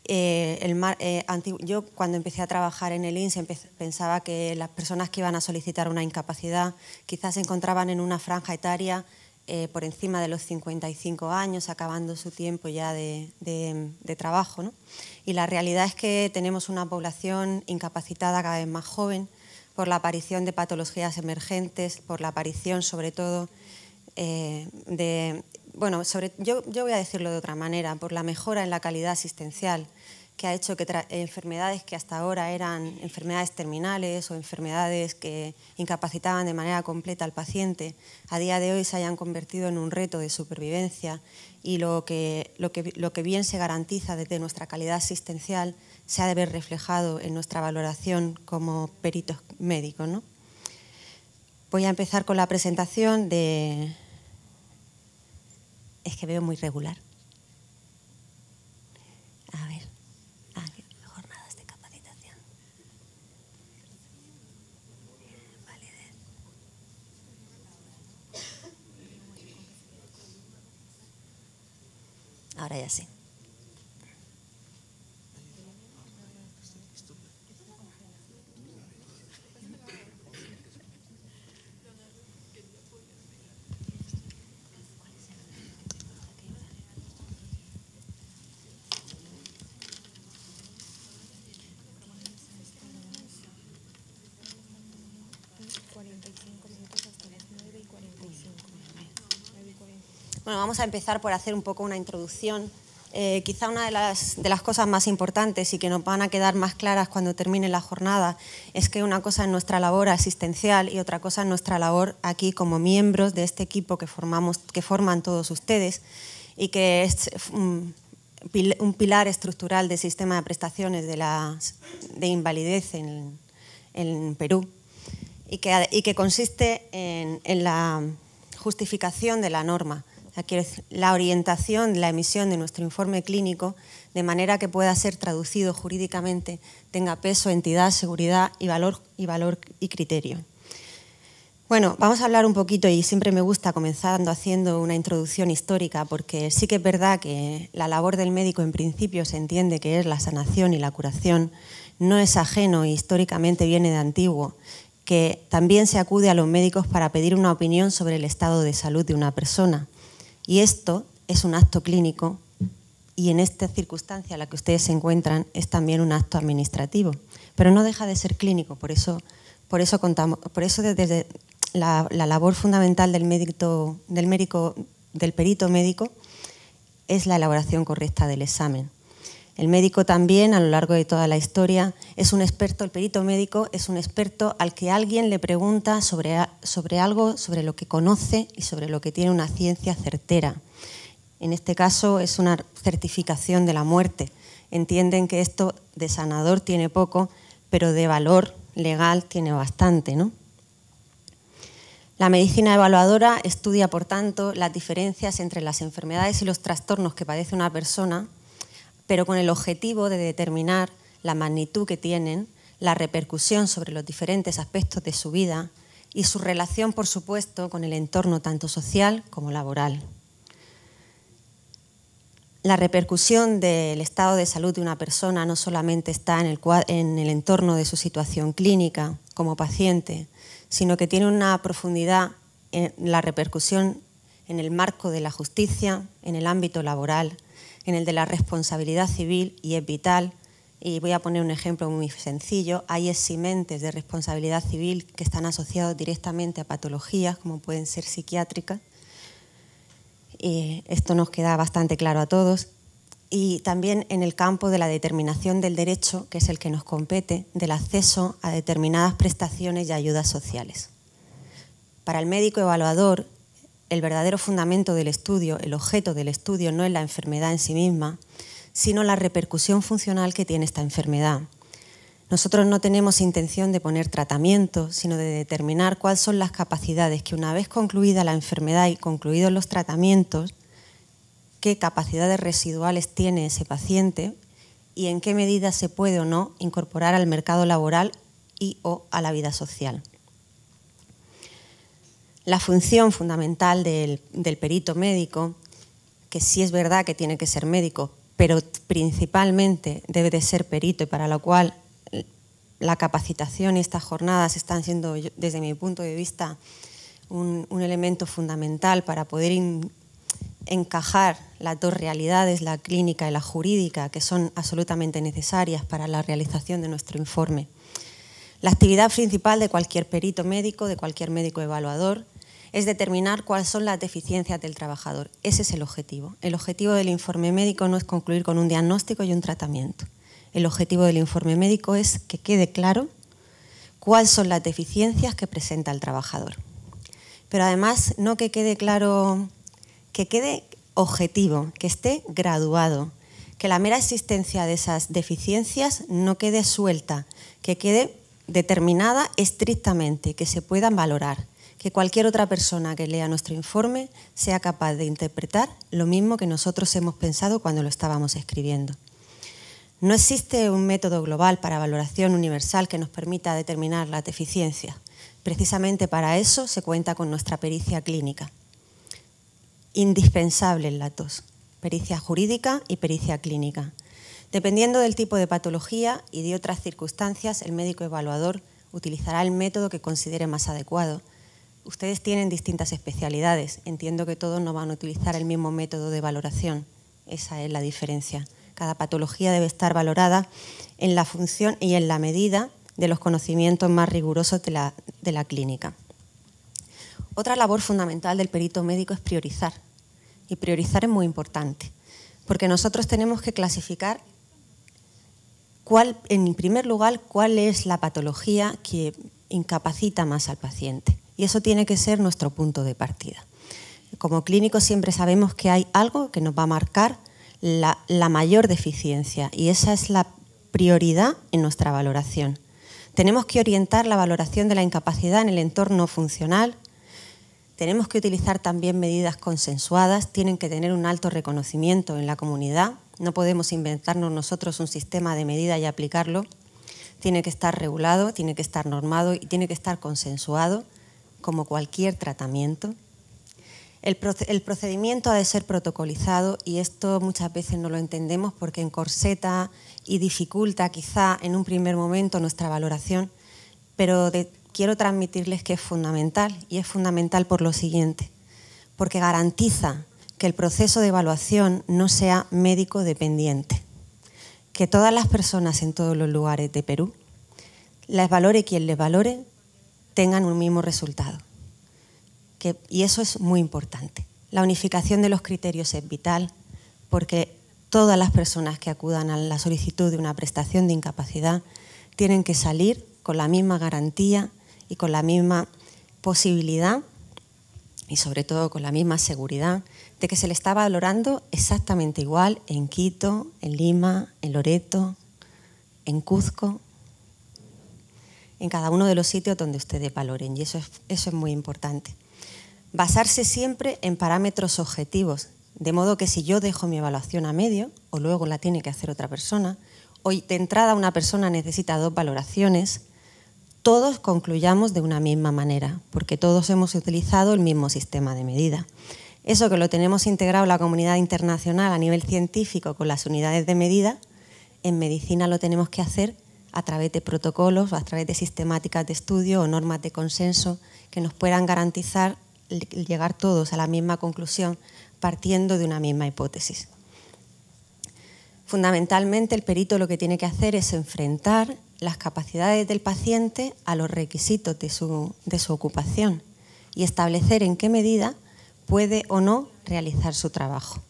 Yo cuando empecé a trabajar en el INSS pensaba que las personas que iban a solicitar una incapacidad quizás se encontraban en una franja etaria por encima de los 55 años, acabando su tiempo ya de trabajo, ¿no? Y la realidad es que tenemos una población incapacitada cada vez más joven por la aparición de patologías emergentes, por la aparición sobre todo bueno, yo voy a decirlo de otra manera, por la mejora en la calidad asistencial, que ha hecho que enfermedades que hasta ahora eran enfermedades terminales o enfermedades que incapacitaban de manera completa al paciente, a día de hoy se hayan convertido en un reto de supervivencia, y lo que bien se garantiza desde nuestra calidad asistencial se ha de ver reflejado en nuestra valoración como peritos médicos, ¿no? Voy a empezar con la presentación de... Es que veo muy regular. A ver. Jornadas de capacitación. Validez. Ahora ya sí. Bueno, vamos a empezar por hacer un poco una introducción. Quizá una de las cosas más importantes y que nos van a quedar más claras cuando termine la jornada es que una cosa es nuestra labor asistencial y otra cosa es nuestra labor aquí como miembros de este equipo que forman todos ustedes, y que es un pilar estructural del sistema de prestaciones de invalidez en Perú, y que consiste en la justificación de la norma. La orientación, la emisión de nuestro informe clínico de manera que pueda ser traducido jurídicamente, tenga peso, entidad, seguridad y valor y criterio. Bueno, vamos a hablar un poquito, y siempre me gusta comenzando haciendo una introducción histórica, porque sí que es verdad que la labor del médico en principio se entiende que es la sanación y la curación, no es ajeno e históricamente viene de antiguo, que también se acude a los médicos para pedir una opinión sobre el estado de salud de una persona. Y esto es un acto clínico, y en esta circunstancia en la que ustedes se encuentran es también un acto administrativo, pero no deja de ser clínico. Por eso desde la labor fundamental del perito médico es la elaboración correcta del examen. El médico también, a lo largo de toda la historia, es un experto. El perito médico es un experto al que alguien le pregunta sobre algo, sobre lo que conoce y sobre lo que tiene una ciencia certera. En este caso es una certificación de la muerte. Entienden que esto de sanador tiene poco, pero de valor legal tiene bastante, ¿no? La medicina evaluadora estudia, por tanto, las diferencias entre las enfermedades y los trastornos que padece una persona, pero con el objetivo de determinar la magnitud que tienen, la repercusión sobre los diferentes aspectos de su vida y su relación, por supuesto, con el entorno tanto social como laboral. La repercusión del estado de salud de una persona no solamente está en el entorno de su situación clínica como paciente, sino que tiene una profundidad en la repercusión en el marco de la justicia, en el ámbito laboral, en el de la responsabilidad civil, y es vital. Y voy a poner un ejemplo muy sencillo. Hay eximentes de responsabilidad civil que están asociados directamente a patologías, como pueden ser psiquiátricas. Y esto nos queda bastante claro a todos. Y también en el campo de la determinación del derecho, que es el que nos compete, del acceso a determinadas prestaciones y ayudas sociales. Para el médico evaluador, el verdadero fundamento del estudio, el objeto del estudio, no es la enfermedad en sí misma, sino la repercusión funcional que tiene esta enfermedad. Nosotros no tenemos intención de poner tratamiento, sino de determinar cuáles son las capacidades que, una vez concluida la enfermedad y concluidos los tratamientos, qué capacidades residuales tiene ese paciente y en qué medida se puede o no incorporar al mercado laboral y o a la vida social. La función fundamental del perito médico, que sí es verdad que tiene que ser médico, pero principalmente debe de ser perito, y para lo cual la capacitación y estas jornadas están siendo, desde mi punto de vista, un elemento fundamental para poder encajar las dos realidades, la clínica y la jurídica, que son absolutamente necesarias para la realización de nuestro informe. La actividad principal de cualquier perito médico, de cualquier médico evaluador, es determinar cuáles son las deficiencias del trabajador. Ese es el objetivo. El objetivo del informe médico no es concluir con un diagnóstico y un tratamiento. El objetivo del informe médico es que quede claro cuáles son las deficiencias que presenta el trabajador. Pero además, no que quede claro, que quede objetivo, que esté graduado, que la mera existencia de esas deficiencias no quede suelta, que quede determinada estrictamente, que se puedan valorar, que cualquier otra persona que lea nuestro informe sea capaz de interpretar lo mismo que nosotros hemos pensado cuando lo estábamos escribiendo. No existe un método global para valoración universal que nos permita determinar las deficiencias. Precisamente para eso se cuenta con nuestra pericia clínica. Indispensable en las dos, pericia jurídica y pericia clínica. Dependiendo del tipo de patología y de otras circunstancias, el médico evaluador utilizará el método que considere más adecuado. Ustedes tienen distintas especialidades. Entiendo que todos no van a utilizar el mismo método de valoración. Esa es la diferencia. Cada patología debe estar valorada en la función y en la medida de los conocimientos más rigurosos de la clínica. Otra labor fundamental del perito médico es priorizar. Y priorizar es muy importante, porque nosotros tenemos que clasificar en primer lugar, cuál es la patología que incapacita más al paciente. Y eso tiene que ser nuestro punto de partida. Como clínicos siempre sabemos que hay algo que nos va a marcar la mayor deficiencia y esa es la prioridad en nuestra valoración. Tenemos que orientar la valoración de la incapacidad en el entorno funcional. Tenemos que utilizar también medidas consensuadas, tienen que tener un alto reconocimiento en la comunidad. No podemos inventarnos nosotros un sistema de medida y aplicarlo. Tiene que estar regulado, tiene que estar normado y tiene que estar consensuado, como cualquier tratamiento. El procedimiento ha de ser protocolizado y esto muchas veces no lo entendemos porque encorseta y dificulta quizá en un primer momento nuestra valoración, pero quiero transmitirles que es fundamental y es fundamental por lo siguiente, porque garantiza que el proceso de evaluación no sea médico dependiente, que todas las personas en todos los lugares de Perú, les valore quien les valore, tengan un mismo resultado. Y eso es muy importante. La unificación de los criterios es vital porque todas las personas que acudan a la solicitud de una prestación de incapacidad tienen que salir con la misma garantía y con la misma posibilidad y sobre todo con la misma seguridad de que se le está valorando exactamente igual en Quito, en Lima, en Loreto, en Cuzco, en cada uno de los sitios donde ustedes valoren y eso es muy importante. Basarse siempre en parámetros objetivos, de modo que si yo dejo mi evaluación a medio o luego la tiene que hacer otra persona, o de entrada una persona necesita 2 valoraciones, todos concluyamos de una misma manera, porque todos hemos utilizado el mismo sistema de medida. Eso que lo tenemos integrado en la comunidad internacional a nivel científico con las unidades de medida, en medicina lo tenemos que hacer a través de protocolos, a través de sistemáticas de estudio o normas de consenso que nos puedan garantizar llegar todos a la misma conclusión partiendo de una misma hipótesis. Fundamentalmente, el perito lo que tiene que hacer es enfrentar las capacidades del paciente a los requisitos de su ocupación y establecer en qué medida puede o no realizar su trabajo.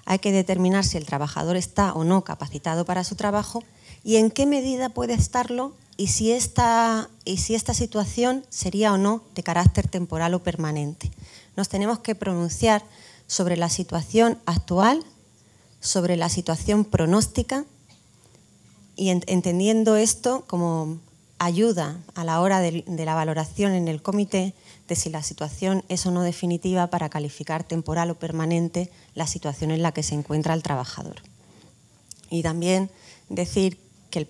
Hay que determinar si el trabajador está o no capacitado para su trabajo y en qué medida puede estarlo y si esta situación sería o no de carácter temporal o permanente. Nos tenemos que pronunciar sobre la situación actual, sobre la situación pronóstica y entendiendo esto como ayuda a la hora de la valoración en el comité de si la situación es o no definitiva para calificar temporal o permanente la situación en la que se encuentra el trabajador. Y también decir que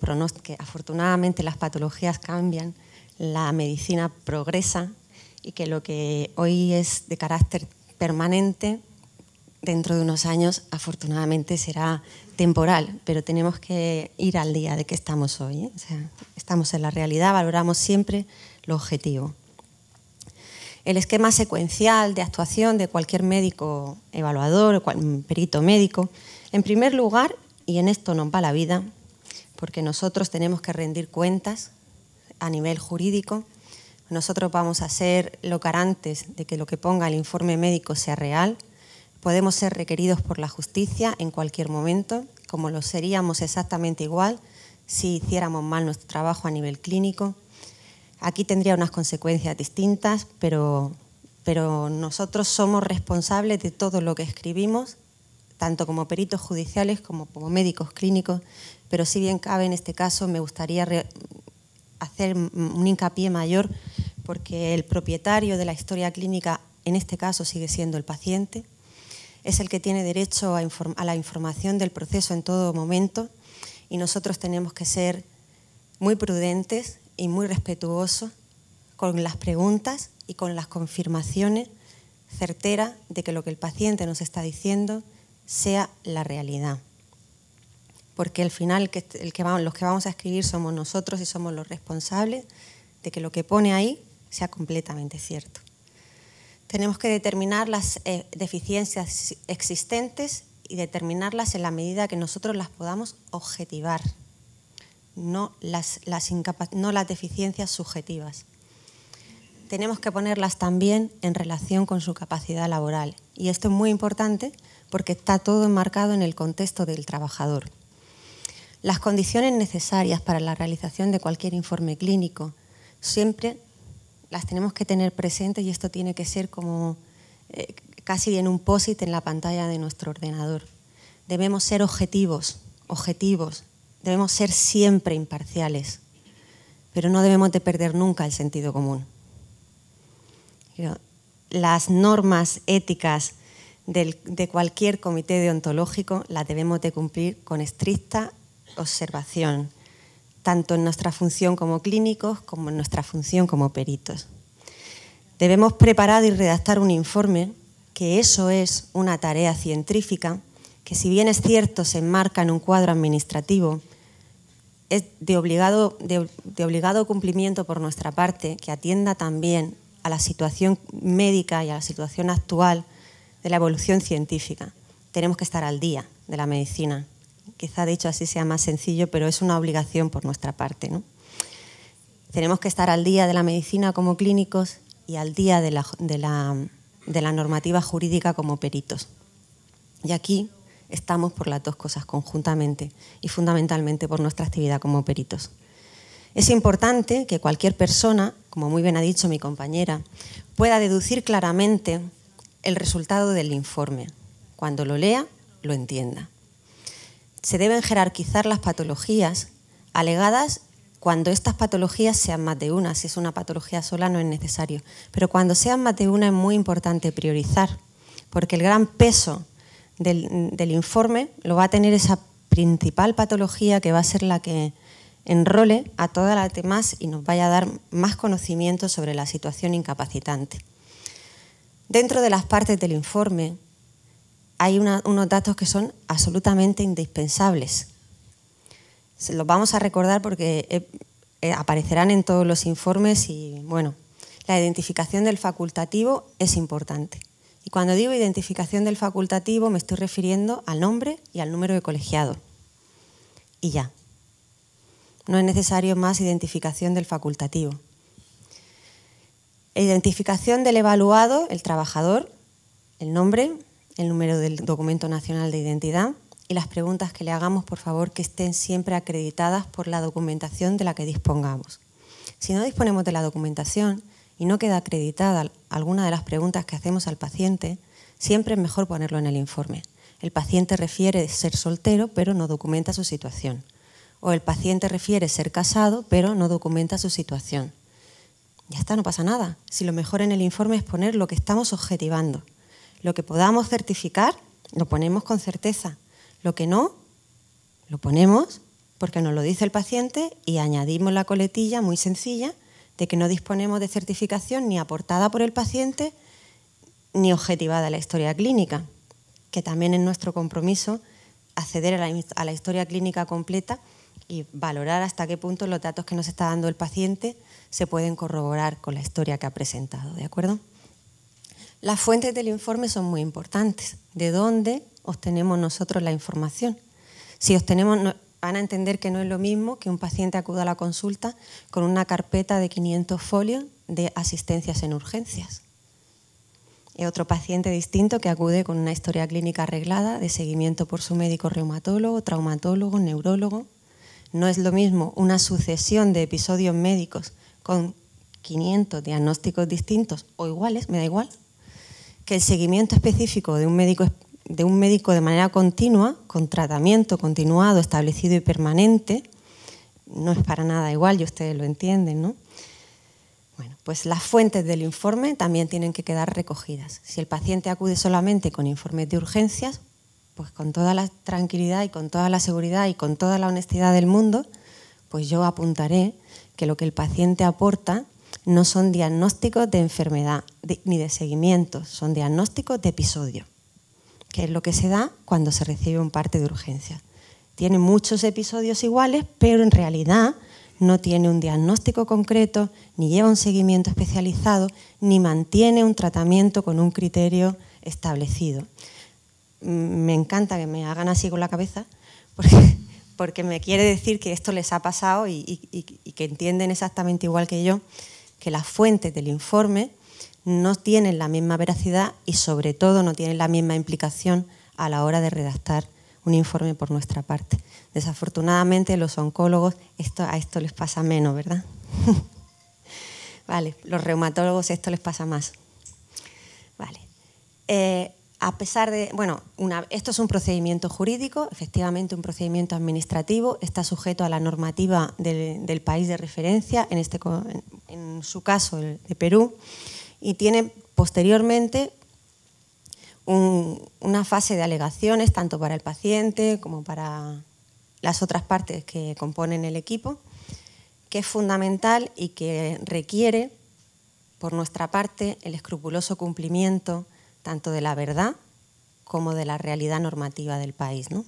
afortunadamente las patologías cambian, la medicina progresa y que lo que hoy es de carácter permanente, dentro de unos años afortunadamente será temporal, pero tenemos que ir al día de que estamos hoy, ¿eh? O sea, estamos en la realidad, valoramos siempre lo objetivo. El esquema secuencial de actuación de cualquier médico evaluador o perito médico, en primer lugar, y en esto nos va la vida, porque nosotros tenemos que rendir cuentas a nivel jurídico, Nosotros vamos a ser los garantes de que lo que ponga el informe médico sea real. Podemos ser requeridos por la justicia en cualquier momento, como lo seríamos exactamente igual si hiciéramos mal nuestro trabajo a nivel clínico. Aquí tendría unas consecuencias distintas, pero nosotros somos responsables de todo lo que escribimos, tanto como peritos judiciales como médicos clínicos, pero si bien cabe en este caso, me gustaría hacer un hincapié mayor, porque el propietario de la historia clínica, en este caso, sigue siendo el paciente, es el que tiene derecho a la información del proceso en todo momento, y nosotros tenemos que ser muy prudentes y muy respetuosos con las preguntas y con las confirmaciones certeras de que lo que el paciente nos está diciendo sea la realidad. Porque al final los que vamos a escribir somos nosotros y somos los responsables de que lo que pone ahí sea completamente cierto. Tenemos que determinar las deficiencias existentes y determinarlas en la medida que nosotros las podamos objetivar, no las deficiencias subjetivas. Tenemos que ponerlas también en relación con su capacidad laboral. Y esto es muy importante porque está todo enmarcado en el contexto del trabajador. Las condiciones necesarias para la realización de cualquier informe clínico siempre las tenemos que tener presentes, y esto tiene que ser como casi en un POSIT en la pantalla de nuestro ordenador. Debemos ser objetivos, debemos ser siempre imparciales, pero no debemos de perder nunca el sentido común. Las normas éticas de cualquier comité deontológico las debemos de cumplir con estricta observación, tanto en nuestra función como clínicos como en nuestra función como peritos. Debemos preparar y redactar un informe, que eso es una tarea científica, que si bien es cierto se enmarca en un cuadro administrativo, es de obligado cumplimiento por nuestra parte, que atienda también a la situación médica y a la situación actual de la evolución científica. Tenemos que estar al día de la medicina. Quizá dicho así sea más sencillo, pero es una obligación por nuestra parte, ¿no? Tenemos que estar al día de la medicina como clínicos y al día de la normativa jurídica como peritos. Y aquí estamos por las dos cosas conjuntamente y fundamentalmente por nuestra actividad como peritos. Es importante que cualquier persona, como muy bien ha dicho mi compañera, pueda deducir claramente el resultado del informe. Cuando lo lea, lo entienda. Se deben jerarquizar las patologías alegadas cuando estas patologías sean más de una. Si es una patología sola no es necesario, pero cuando sean más de una es muy importante priorizar, porque el gran peso del informe lo va a tener esa principal patología, que va a ser la que enrole a todas las demás y nos vaya a dar más conocimiento sobre la situación incapacitante. Dentro de las partes del informe hay unos datos que son absolutamente indispensables. Se los vamos a recordar porque aparecerán en todos los informes y, bueno, la identificación del facultativo es importante. Y cuando digo identificación del facultativo me estoy refiriendo al nombre y al número de colegiado. Y ya. No es necesario más identificación del facultativo. Identificación del evaluado, el trabajador, el nombre, el número del documento nacional de identidad y las preguntas que le hagamos, por favor, que estén siempre acreditadas por la documentación de la que dispongamos. Si no disponemos de la documentación y no queda acreditada alguna de las preguntas que hacemos al paciente, siempre es mejor ponerlo en el informe. El paciente refiere ser soltero, pero no documenta su situación. O el paciente refiere ser casado, pero no documenta su situación. Ya está, no pasa nada. Si lo mejor en el informe es poner lo que estamos objetivando. Lo que podamos certificar, lo ponemos con certeza. Lo que no, lo ponemos porque nos lo dice el paciente y añadimos la coletilla muy sencilla de que no disponemos de certificación ni aportada por el paciente ni objetivada en la historia clínica, que también es nuestro compromiso acceder a la historia clínica completa y valorar hasta qué punto los datos que nos está dando el paciente se pueden corroborar con la historia que ha presentado, ¿de acuerdo? Las fuentes del informe son muy importantes. ¿De dónde obtenemos nosotros la información? Si obtenemos, van a entender que no es lo mismo que un paciente acuda a la consulta con una carpeta de 500 folios de asistencias en urgencias. Es otro paciente distinto que acude con una historia clínica arreglada de seguimiento por su médico reumatólogo, traumatólogo, neurólogo. No es lo mismo una sucesión de episodios médicos con 500 diagnósticos distintos o iguales, me da igual, que el seguimiento específico de un médico de manera continua, con tratamiento continuado, establecido y permanente. No es para nada igual y ustedes lo entienden, ¿no? Bueno, pues las fuentes del informe también tienen que quedar recogidas. Si el paciente acude solamente con informes de urgencias, pues con toda la tranquilidad y con toda la seguridad y con toda la honestidad del mundo, pues yo apuntaré que lo que el paciente aporta no son diagnósticos de enfermedad ni de seguimiento, son diagnósticos de episodio, que es lo que se da cuando se recibe un parte de urgencia. Tiene muchos episodios iguales, pero en realidad no tiene un diagnóstico concreto, ni lleva un seguimiento especializado, ni mantiene un tratamiento con un criterio establecido. Me encanta que me hagan así con la cabeza, porque me quiere decir que esto les ha pasado y que entienden exactamente igual que yo, que las fuentes del informe no tienen la misma veracidad y sobre todo no tienen la misma implicación a la hora de redactar un informe por nuestra parte. Desafortunadamente los oncólogos a esto les pasa menos, ¿verdad? Vale, los reumatólogos esto les pasa más. Vale. A pesar de, bueno, esto es un procedimiento jurídico, efectivamente un procedimiento administrativo, está sujeto a la normativa del país de referencia, en su caso el de Perú, y tiene posteriormente una fase de alegaciones tanto para el paciente como para las otras partes que componen el equipo, que es fundamental y que requiere por nuestra parte el escrupuloso cumplimiento tanto de la verdad como de la realidad normativa del país, ¿no?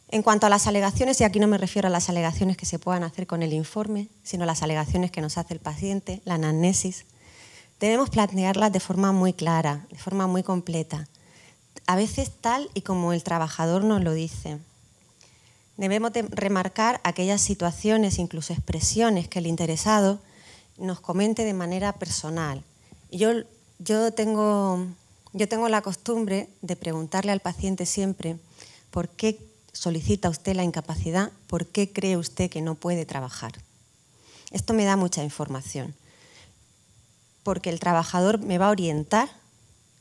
En cuanto a las alegaciones, y aquí no me refiero a las alegaciones que se puedan hacer con el informe, sino a las alegaciones que nos hace el paciente, la anamnesis, debemos plantearlas de forma muy clara, de forma muy completa, a veces tal y como el trabajador nos lo dice. Debemos remarcar aquellas situaciones, incluso expresiones que el interesado nos comente de manera personal. Yo tengo la costumbre de preguntarle al paciente siempre por qué solicita usted la incapacidad, por qué cree usted que no puede trabajar. Esto me da mucha información, porque el trabajador me va a orientar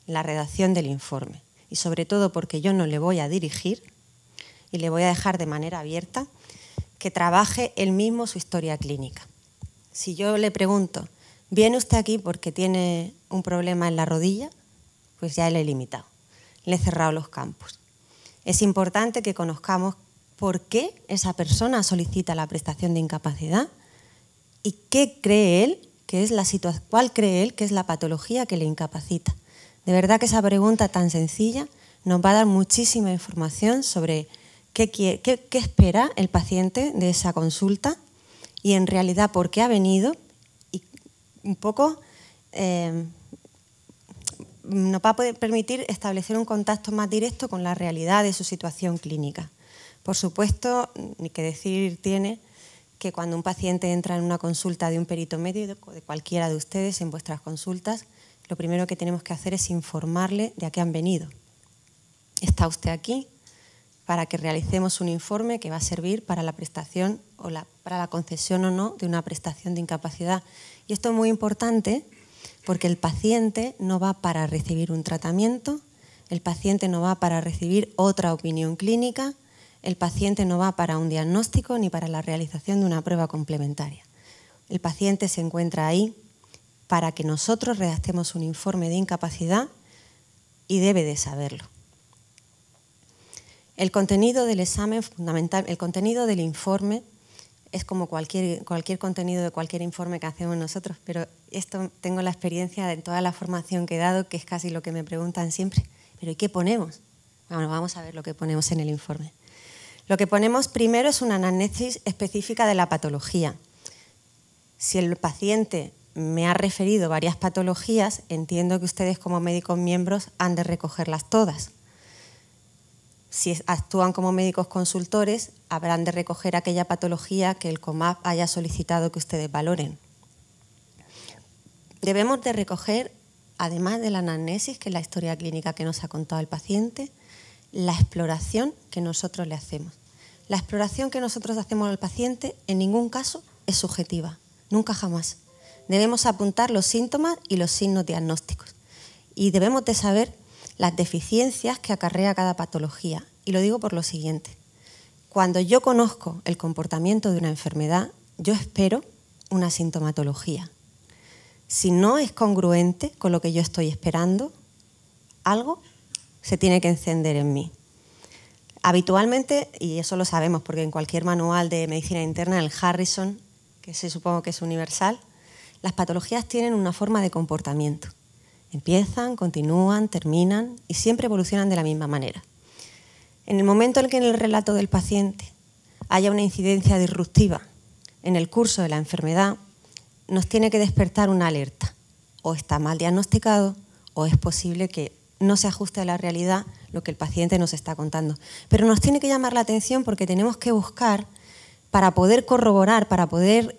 la redacción del informe y sobre todo porque yo no le voy a dirigir y le voy a dejar de manera abierta que trabaje él mismo su historia clínica. Si yo le pregunto, ¿viene usted aquí porque tiene un problema en la rodilla? Pues ya le he limitado, le he cerrado los campos. Es importante que conozcamos por qué esa persona solicita la prestación de incapacidad y qué cree él que es cuál cree él que es la patología que le incapacita. De verdad que esa pregunta tan sencilla nos va a dar muchísima información sobre qué espera el paciente de esa consulta y en realidad por qué ha venido y un poco nos va a poder permitir establecer un contacto más directo con la realidad de su situación clínica. Por supuesto, ni que decir tiene que cuando un paciente entra en una consulta de un perito médico, de cualquiera de ustedes en vuestras consultas, lo primero que tenemos que hacer es informarle de a qué han venido. Está usted aquí para que realicemos un informe que va a servir para la prestación o para la concesión o no de una prestación de incapacidad. Y esto es muy importante porque el paciente no va para recibir un tratamiento, el paciente no va para recibir otra opinión clínica, el paciente no va para un diagnóstico ni para la realización de una prueba complementaria. El paciente se encuentra ahí para que nosotros redactemos un informe de incapacidad y debe de saberlo. El contenido del examen fundamental, el contenido del informe es como cualquier contenido de cualquier informe que hacemos nosotros, pero esto tengo la experiencia de toda la formación que he dado, que es casi lo que me preguntan siempre. ¿Pero y qué ponemos? Bueno, vamos a ver lo que ponemos en el informe. Lo que ponemos primero es una anamnesis específica de la patología. Si el paciente me ha referido varias patologías, entiendo que ustedes como médicos miembros han de recogerlas todas. Si actúan como médicos consultores, habrán de recoger aquella patología que el COMAP haya solicitado que ustedes valoren. debemos de recoger, además de la anamnesis, que es la historia clínica que nos ha contado el paciente, la exploración que nosotros le hacemos. La exploración que nosotros hacemos al paciente en ningún caso es subjetiva, nunca jamás. Debemos apuntar los síntomas y los signos diagnósticos y debemos de saber las deficiencias que acarrea cada patología. Y lo digo por lo siguiente: cuando yo conozco el comportamiento de una enfermedad, yo espero una sintomatología. Si no es congruente con lo que yo estoy esperando, algo se tiene que encender en mí. Habitualmente, y eso lo sabemos porque en cualquier manual de medicina interna, el Harrison, que se supongo que es universal, las patologías tienen una forma de comportamiento. Empiezan, continúan, terminan y siempre evolucionan de la misma manera. En el momento en que en el relato del paciente haya una incidencia disruptiva en el curso de la enfermedad, nos tiene que despertar una alerta. O está mal diagnosticado o es posible que no se ajuste a la realidad lo que el paciente nos está contando. Pero nos tiene que llamar la atención porque tenemos que buscar, para poder corroborar, para poder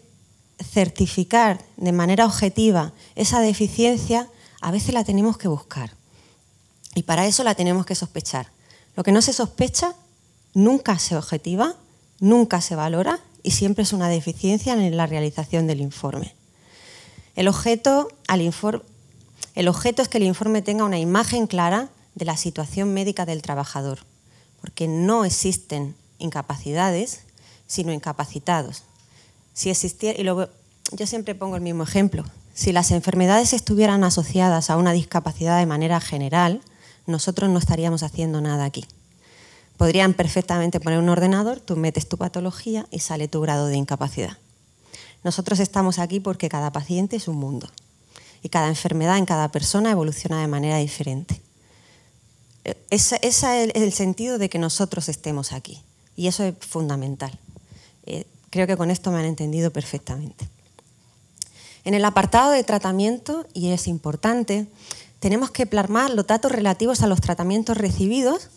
certificar de manera objetiva esa deficiencia, a veces la tenemos que buscar. Y para eso la tenemos que sospechar. Lo que no se sospecha nunca se objetiva, nunca se valora y siempre es una deficiencia en la realización del informe. El objeto es que el informe tenga una imagen clara de la situación médica del trabajador, porque no existen incapacidades, sino incapacitados. Si existiera, yo siempre pongo el mismo ejemplo, si las enfermedades estuvieran asociadas a una discapacidad de manera general, nosotros no estaríamos haciendo nada aquí. Podrían perfectamente poner un ordenador, tú metes tu patología y sale tu grado de incapacidad. Nosotros estamos aquí porque cada paciente es un mundo y cada enfermedad en cada persona evoluciona de manera diferente. Ese es el sentido de que nosotros estemos aquí y eso es fundamental. Creo que con esto me han entendido perfectamente. En el apartado de tratamiento, y es importante, tenemos que plasmar los datos relativos a los tratamientos recibidos,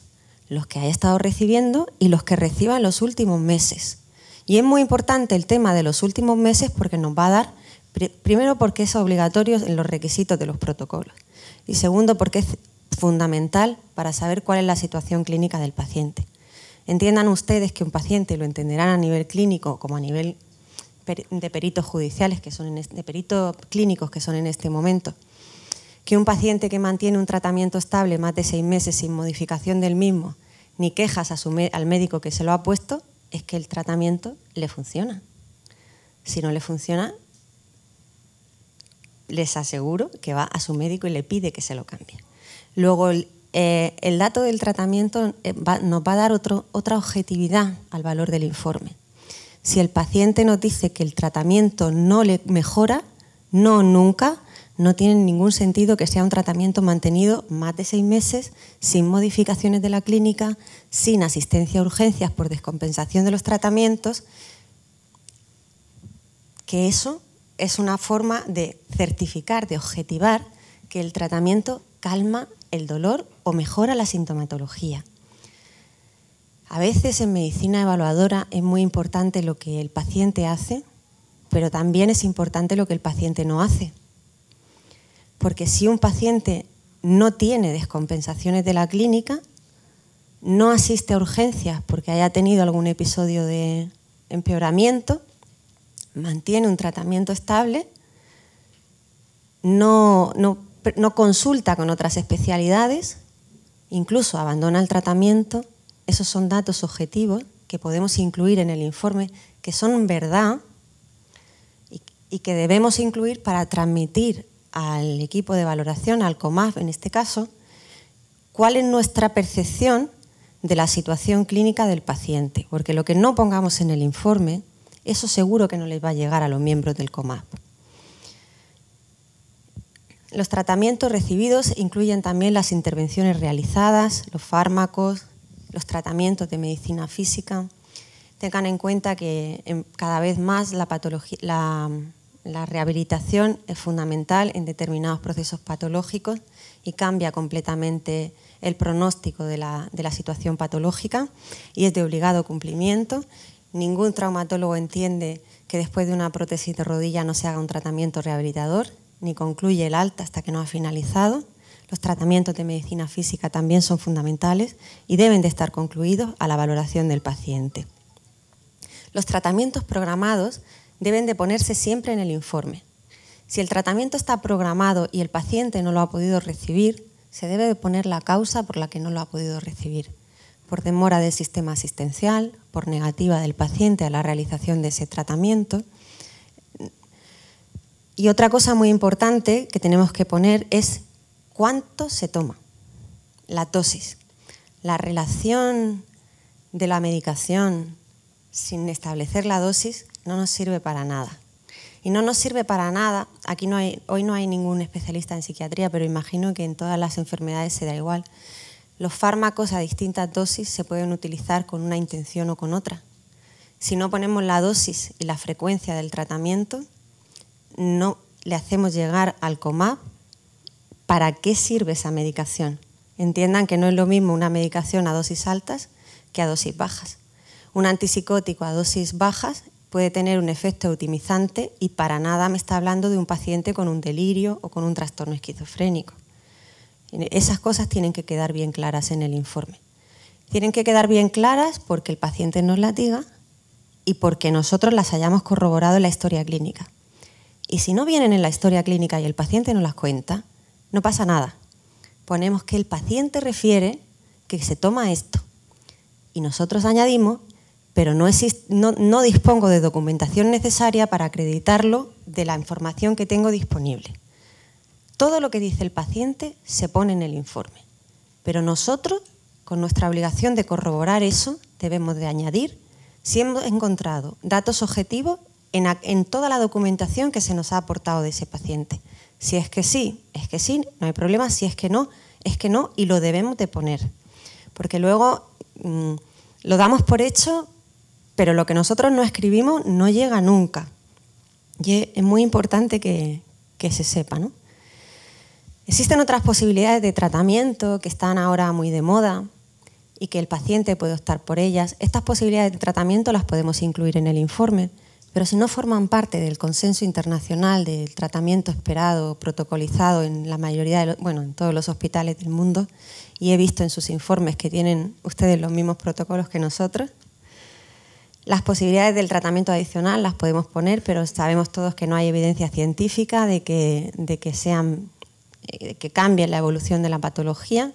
los que haya estado recibiendo y los que reciba en los últimos meses. Y es muy importante el tema de los últimos meses porque nos va a dar, primero porque es obligatorio en los requisitos de los protocolos y segundo porque es fundamental para saber cuál es la situación clínica del paciente. Entiendan ustedes que un paciente, lo entenderán a nivel clínico como a nivel de peritos judiciales, de peritos clínicos que son en este momento, que un paciente que mantiene un tratamiento estable más de 6 meses sin modificación del mismo, ni quejas al médico que se lo ha puesto, es que el tratamiento le funciona. Si no le funciona, les aseguro que va a su médico y le pide que se lo cambie. Luego, el dato del tratamiento nos va a dar otra objetividad al valor del informe. Si el paciente nos dice que el tratamiento no le mejora, nunca, no tiene ningún sentido que sea un tratamiento mantenido más de 6 meses, sin modificaciones de la clínica, sin asistencia a urgencias por descompensación de los tratamientos, que eso es una forma de certificar, de objetivar que el tratamiento calma el dolor o mejora la sintomatología. A veces en medicina evaluadora es muy importante lo que el paciente hace, pero también es importante lo que el paciente no hace. Porque si un paciente no tiene descompensaciones de la clínica, no asiste a urgencias porque haya tenido algún episodio de empeoramiento, mantiene un tratamiento estable, no consulta con otras especialidades, incluso abandona el tratamiento, esos son datos objetivos que podemos incluir en el informe, que son verdad y que debemos incluir para transmitir al equipo de valoración, al COMAF en este caso, cuál es nuestra percepción de la situación clínica del paciente, porque lo que no pongamos en el informe, eso seguro que no les va a llegar a los miembros del COMAF. Los tratamientos recibidos incluyen también las intervenciones realizadas, los fármacos, los tratamientos de medicina física. Tengan en cuenta que cada vez más la rehabilitación es fundamental en determinados procesos patológicos y cambia completamente el pronóstico de la situación patológica y es de obligado cumplimiento. Ningún traumatólogo entiende que después de una prótesis de rodilla no se haga un tratamiento rehabilitador ni concluye el alta hasta que no ha finalizado. Los tratamientos de medicina física también son fundamentales y deben de estar concluidos a la valoración del paciente. Los tratamientos programados deben de ponerse siempre en el informe. Si el tratamiento está programado y el paciente no lo ha podido recibir, se debe de poner la causa por la que no lo ha podido recibir, por demora del sistema asistencial, por negativa del paciente a la realización de ese tratamiento. Y otra cosa muy importante que tenemos que poner es cuánto se toma, la dosis. La relación de la medicación sin establecer la dosis no nos sirve para nada. Y no nos sirve para nada, hoy no hay ningún especialista en psiquiatría, pero imagino que en todas las enfermedades se da igual. Los fármacos a distintas dosis se pueden utilizar con una intención o con otra. Si no ponemos la dosis y la frecuencia del tratamiento, no le hacemos llegar al COMAP para qué sirve esa medicación. Entiendan que no es lo mismo una medicación a dosis altas que a dosis bajas. Un antipsicótico a dosis bajas puede tener un efecto eutimizante y para nada me está hablando de un paciente con un delirio o con un trastorno esquizofrénico. Esas cosas tienen que quedar bien claras en el informe. Tienen que quedar bien claras porque el paciente nos las diga y porque nosotros las hayamos corroborado en la historia clínica. Y si no vienen en la historia clínica y el paciente nos las cuenta, no pasa nada. Ponemos que el paciente refiere que se toma esto y nosotros añadimos, pero no dispongo de documentación necesaria para acreditarlo de la información que tengo disponible. Todo lo que dice el paciente se pone en el informe, pero nosotros, con nuestra obligación de corroborar eso, debemos de añadir si hemos encontrado datos objetivos en toda la documentación que se nos ha aportado de ese paciente. Si es que sí, no hay problema. Si es que no, y lo debemos de poner. Porque luego lo damos por hecho, pero lo que nosotros no escribimos no llega nunca. Y es muy importante que se sepa, ¿no? Existen otras posibilidades de tratamiento que están ahora muy de moda y que el paciente puede optar por ellas. Estas posibilidades de tratamiento las podemos incluir en el informe, pero si no forman parte del consenso internacional del tratamiento esperado, protocolizado en la mayoría en todos los hospitales del mundo, y he visto en sus informes que tienen ustedes los mismos protocolos que nosotros, las posibilidades del tratamiento adicional las podemos poner, pero sabemos todos que no hay evidencia científica de que cambien la evolución de la patología.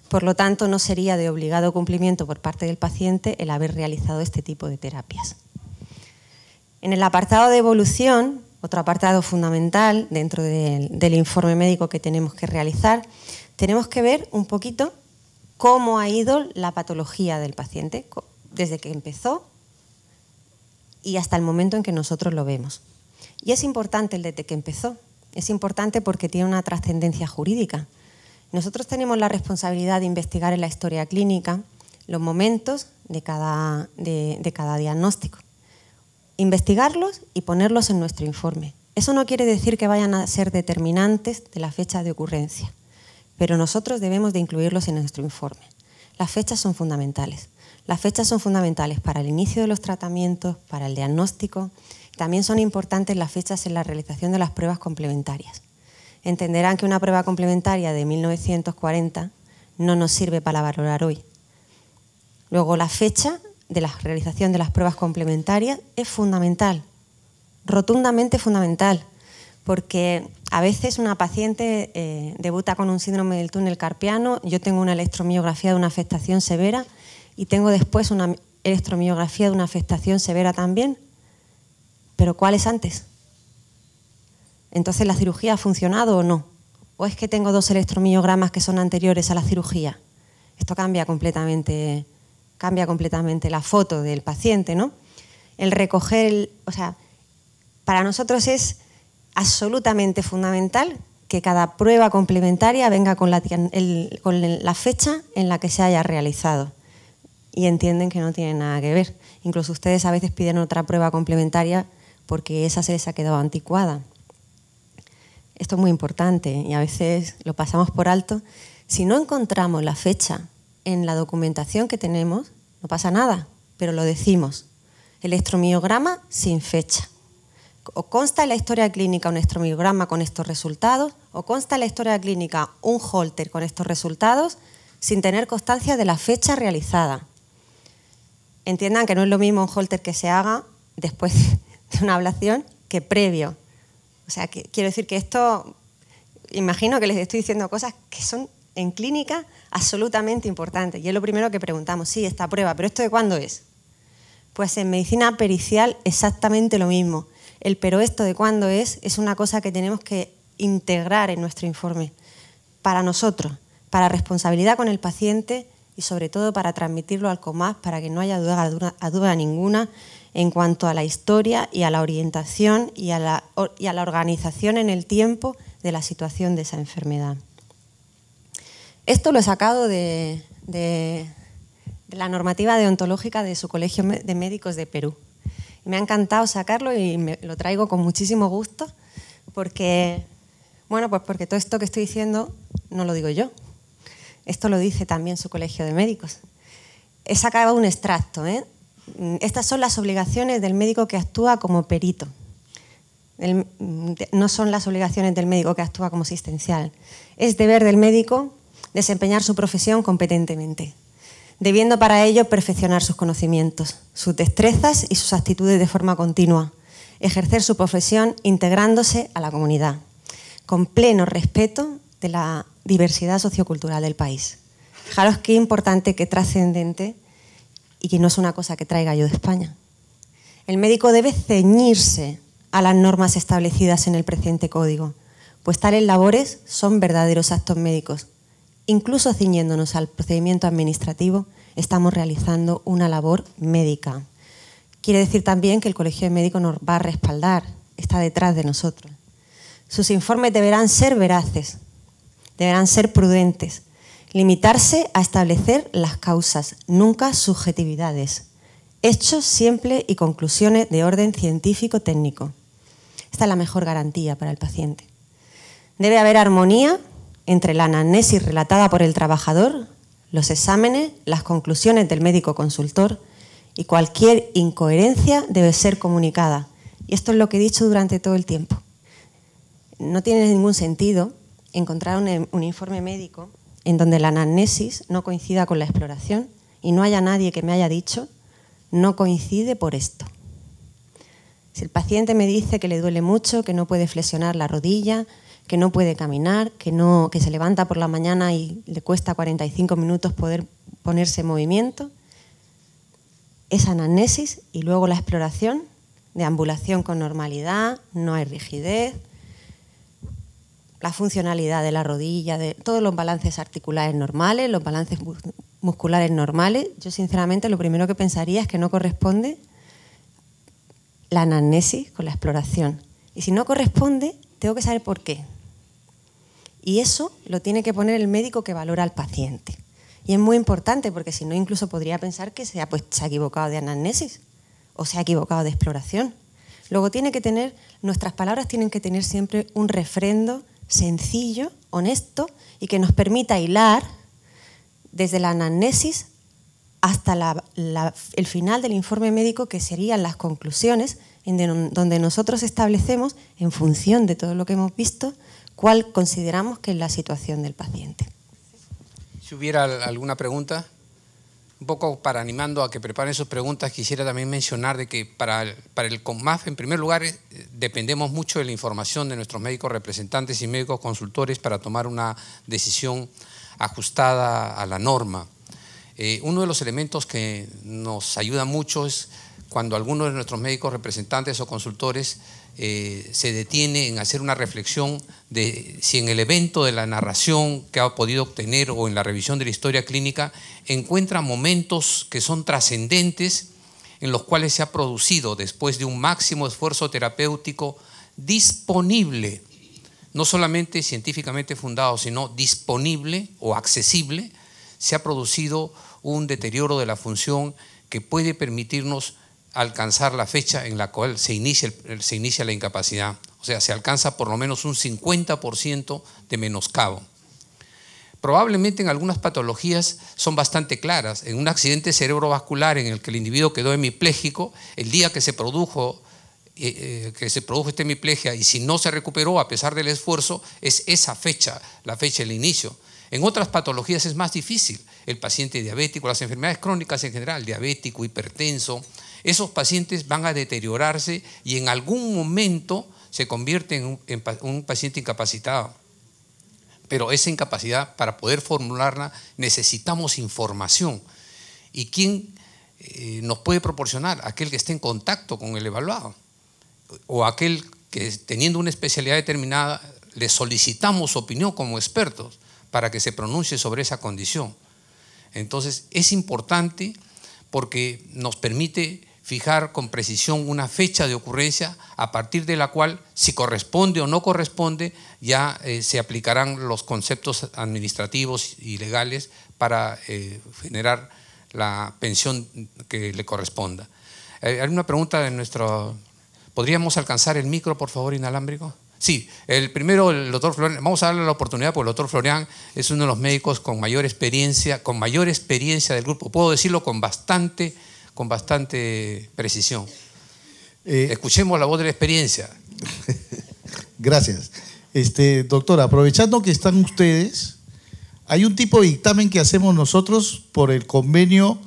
Por lo tanto, no sería de obligado cumplimiento por parte del paciente el haber realizado este tipo de terapias. En el apartado de evolución, otro apartado fundamental dentro del informe médico que tenemos que realizar, tenemos que ver un poquito cómo ha ido la patología del paciente desde que empezó y hasta el momento en que nosotros lo vemos. Y es importante el desde que empezó, es importante porque tiene una trascendencia jurídica. Nosotros tenemos la responsabilidad de investigar en la historia clínica los momentos de cada diagnóstico, investigarlos y ponerlos en nuestro informe. Eso no quiere decir que vayan a ser determinantes de la fecha de ocurrencia, pero nosotros debemos de incluirlos en nuestro informe. Las fechas son fundamentales. Las fechas son fundamentales para el inicio de los tratamientos, para el diagnóstico. También son importantes las fechas en la realización de las pruebas complementarias. Entenderán que una prueba complementaria de 1940 no nos sirve para valorar hoy. Luego, la fecha de la realización de las pruebas complementarias es fundamental, rotundamente fundamental, porque a veces una paciente debuta con un síndrome del túnel carpiano, yo tengo una electromiografía de una afectación severa y tengo después una electromiografía de una afectación severa también, pero ¿cuál es antes? Entonces, ¿la cirugía ha funcionado o no? ¿O es que tengo dos electromiogramas que son anteriores a la cirugía? Esto cambia completamente la foto del paciente, ¿no? El recoger, para nosotros es absolutamente fundamental que cada prueba complementaria venga con la fecha en la que se haya realizado. Y entienden que no tiene nada que ver. Incluso ustedes a veces piden otra prueba complementaria porque esa se les ha quedado anticuada. Esto es muy importante y a veces lo pasamos por alto. Si no encontramos la fecha en la documentación que tenemos, no pasa nada, pero lo decimos. Electromiograma sin fecha. o consta en la historia clínica un electromiograma con estos resultados, o consta en la historia clínica un Holter con estos resultados, sin tener constancia de la fecha realizada. Entiendan que no es lo mismo un Holter que se haga después de una ablación que previo. O sea, que quiero decir que esto, imagino que les estoy diciendo cosas que son en clínica absolutamente importantes. Y es lo primero que preguntamos, sí, esta prueba, pero ¿esto de cuándo es? Pues en medicina pericial exactamente lo mismo. El pero esto de cuándo es una cosa que tenemos que integrar en nuestro informe para nosotros, para responsabilidad con el paciente y sobre todo para transmitirlo al COMAS para que no haya duda ninguna en cuanto a la historia y a la orientación y a la organización en el tiempo de la situación de esa enfermedad. Esto lo he sacado de la normativa deontológica de su Colegio de Médicos de Perú. Y me ha encantado sacarlo y lo traigo con muchísimo gusto porque, bueno, pues porque todo esto que estoy diciendo no lo digo yo. Esto lo dice también su Colegio de Médicos. He sacado un extracto, ¿eh? Estas son las obligaciones del médico que actúa como perito. No son las obligaciones del médico que actúa como asistencial. Es deber del médico desempeñar su profesión competentemente, debiendo para ello perfeccionar sus conocimientos, sus destrezas y sus actitudes de forma continua, ejercer su profesión integrándose a la comunidad, con pleno respeto de la diversidad sociocultural del país. Fijaros qué importante, qué trascendente y que no es una cosa que traiga yo de España. El médico debe ceñirse a las normas establecidas en el presente código, pues tales labores son verdaderos actos médicos. Incluso ciñéndonos al procedimiento administrativo, estamos realizando una labor médica. Quiere decir también que el Colegio de Médicos nos va a respaldar, está detrás de nosotros. Sus informes deberán ser veraces, deberán ser prudentes, limitarse a establecer las causas, nunca subjetividades, hechos simples y conclusiones de orden científico-técnico. Esta es la mejor garantía para el paciente. Debe haber armonía entre la anamnesis relatada por el trabajador, los exámenes, las conclusiones del médico consultor y cualquier incoherencia debe ser comunicada. Y esto es lo que he dicho durante todo el tiempo. No tiene ningún sentido encontrar un informe médico en donde la anamnesis no coincida con la exploración y no haya nadie que me haya dicho no coincide por esto. Si el paciente me dice que le duele mucho, que no puede flexionar la rodilla, que no puede caminar, que se levanta por la mañana y le cuesta 45 minutos poder ponerse en movimiento, esa anamnesis y luego la exploración de ambulación con normalidad, no hay rigidez, la funcionalidad de la rodilla, de todos los balances articulares normales, los balances musculares normales. Yo sinceramente lo primero que pensaría es que no corresponde la anamnesis con la exploración. Y si no corresponde, tengo que saber por qué. Y eso lo tiene que poner el médico que valora al paciente. Y es muy importante porque si no incluso podría pensar que se ha equivocado de anamnesis o se ha equivocado de exploración. Luego nuestras palabras tienen que tener siempre un refrendo sencillo, honesto y que nos permita hilar desde la anamnesis hasta el final del informe médico, que serían las conclusiones donde nosotros establecemos, en función de todo lo que hemos visto, cuál consideramos que es la situación del paciente. Si hubiera alguna pregunta, un poco para animando a que preparen sus preguntas, quisiera también mencionar de que para el COMAF, en primer lugar, dependemos mucho de la información de nuestros médicos representantes y médicos consultores para tomar una decisión ajustada a la norma. Uno de los elementos que nos ayuda mucho es cuando alguno de nuestros médicos representantes o consultores se detiene en hacer una reflexión de si en el evento de la narración que ha podido obtener o en la revisión de la historia clínica encuentra momentos que son trascendentes en los cuales se ha producido, después de un máximo esfuerzo terapéutico disponible, no solamente científicamente fundado, sino disponible o accesible, se ha producido un deterioro de la función que puede permitirnos alcanzar la fecha en la cual se inicia la incapacidad. O sea, se alcanza por lo menos un 50% de menoscabo. Probablemente en algunas patologías son bastante claras. En un accidente cerebrovascular en el que el individuo quedó hemipléjico, el día que se produjo que se produjo esta hemiplegia y si no se recuperó a pesar del esfuerzo, es esa fecha, la fecha del inicio. En otras patologías es más difícil. El paciente diabético, las enfermedades crónicas en general, diabético, hipertenso, esos pacientes van a deteriorarse y en algún momento se convierten en un paciente incapacitado. Pero esa incapacidad, para poder formularla, necesitamos información. ¿Y quién nos puede proporcionar? Aquel que esté en contacto con el evaluado o aquel que, teniendo una especialidad determinada, le solicitamos opinión como expertos para que se pronuncie sobre esa condición. Entonces, es importante porque nos permite fijar con precisión una fecha de ocurrencia a partir de la cual, si corresponde o no corresponde, ya se aplicarán los conceptos administrativos y legales para generar la pensión que le corresponda. Hay una pregunta de nuestro... ¿Podríamos alcanzar el micro, por favor, inalámbrico? Sí, el primero, el doctor Florian. Vamos a darle la oportunidad porque el doctor Florian es uno de los médicos con mayor experiencia del grupo. Puedo decirlo con bastante precisión. Escuchemos la voz de la experiencia. Gracias. Doctor, aprovechando que están ustedes, hay un tipo de dictamen que hacemos nosotros por el convenio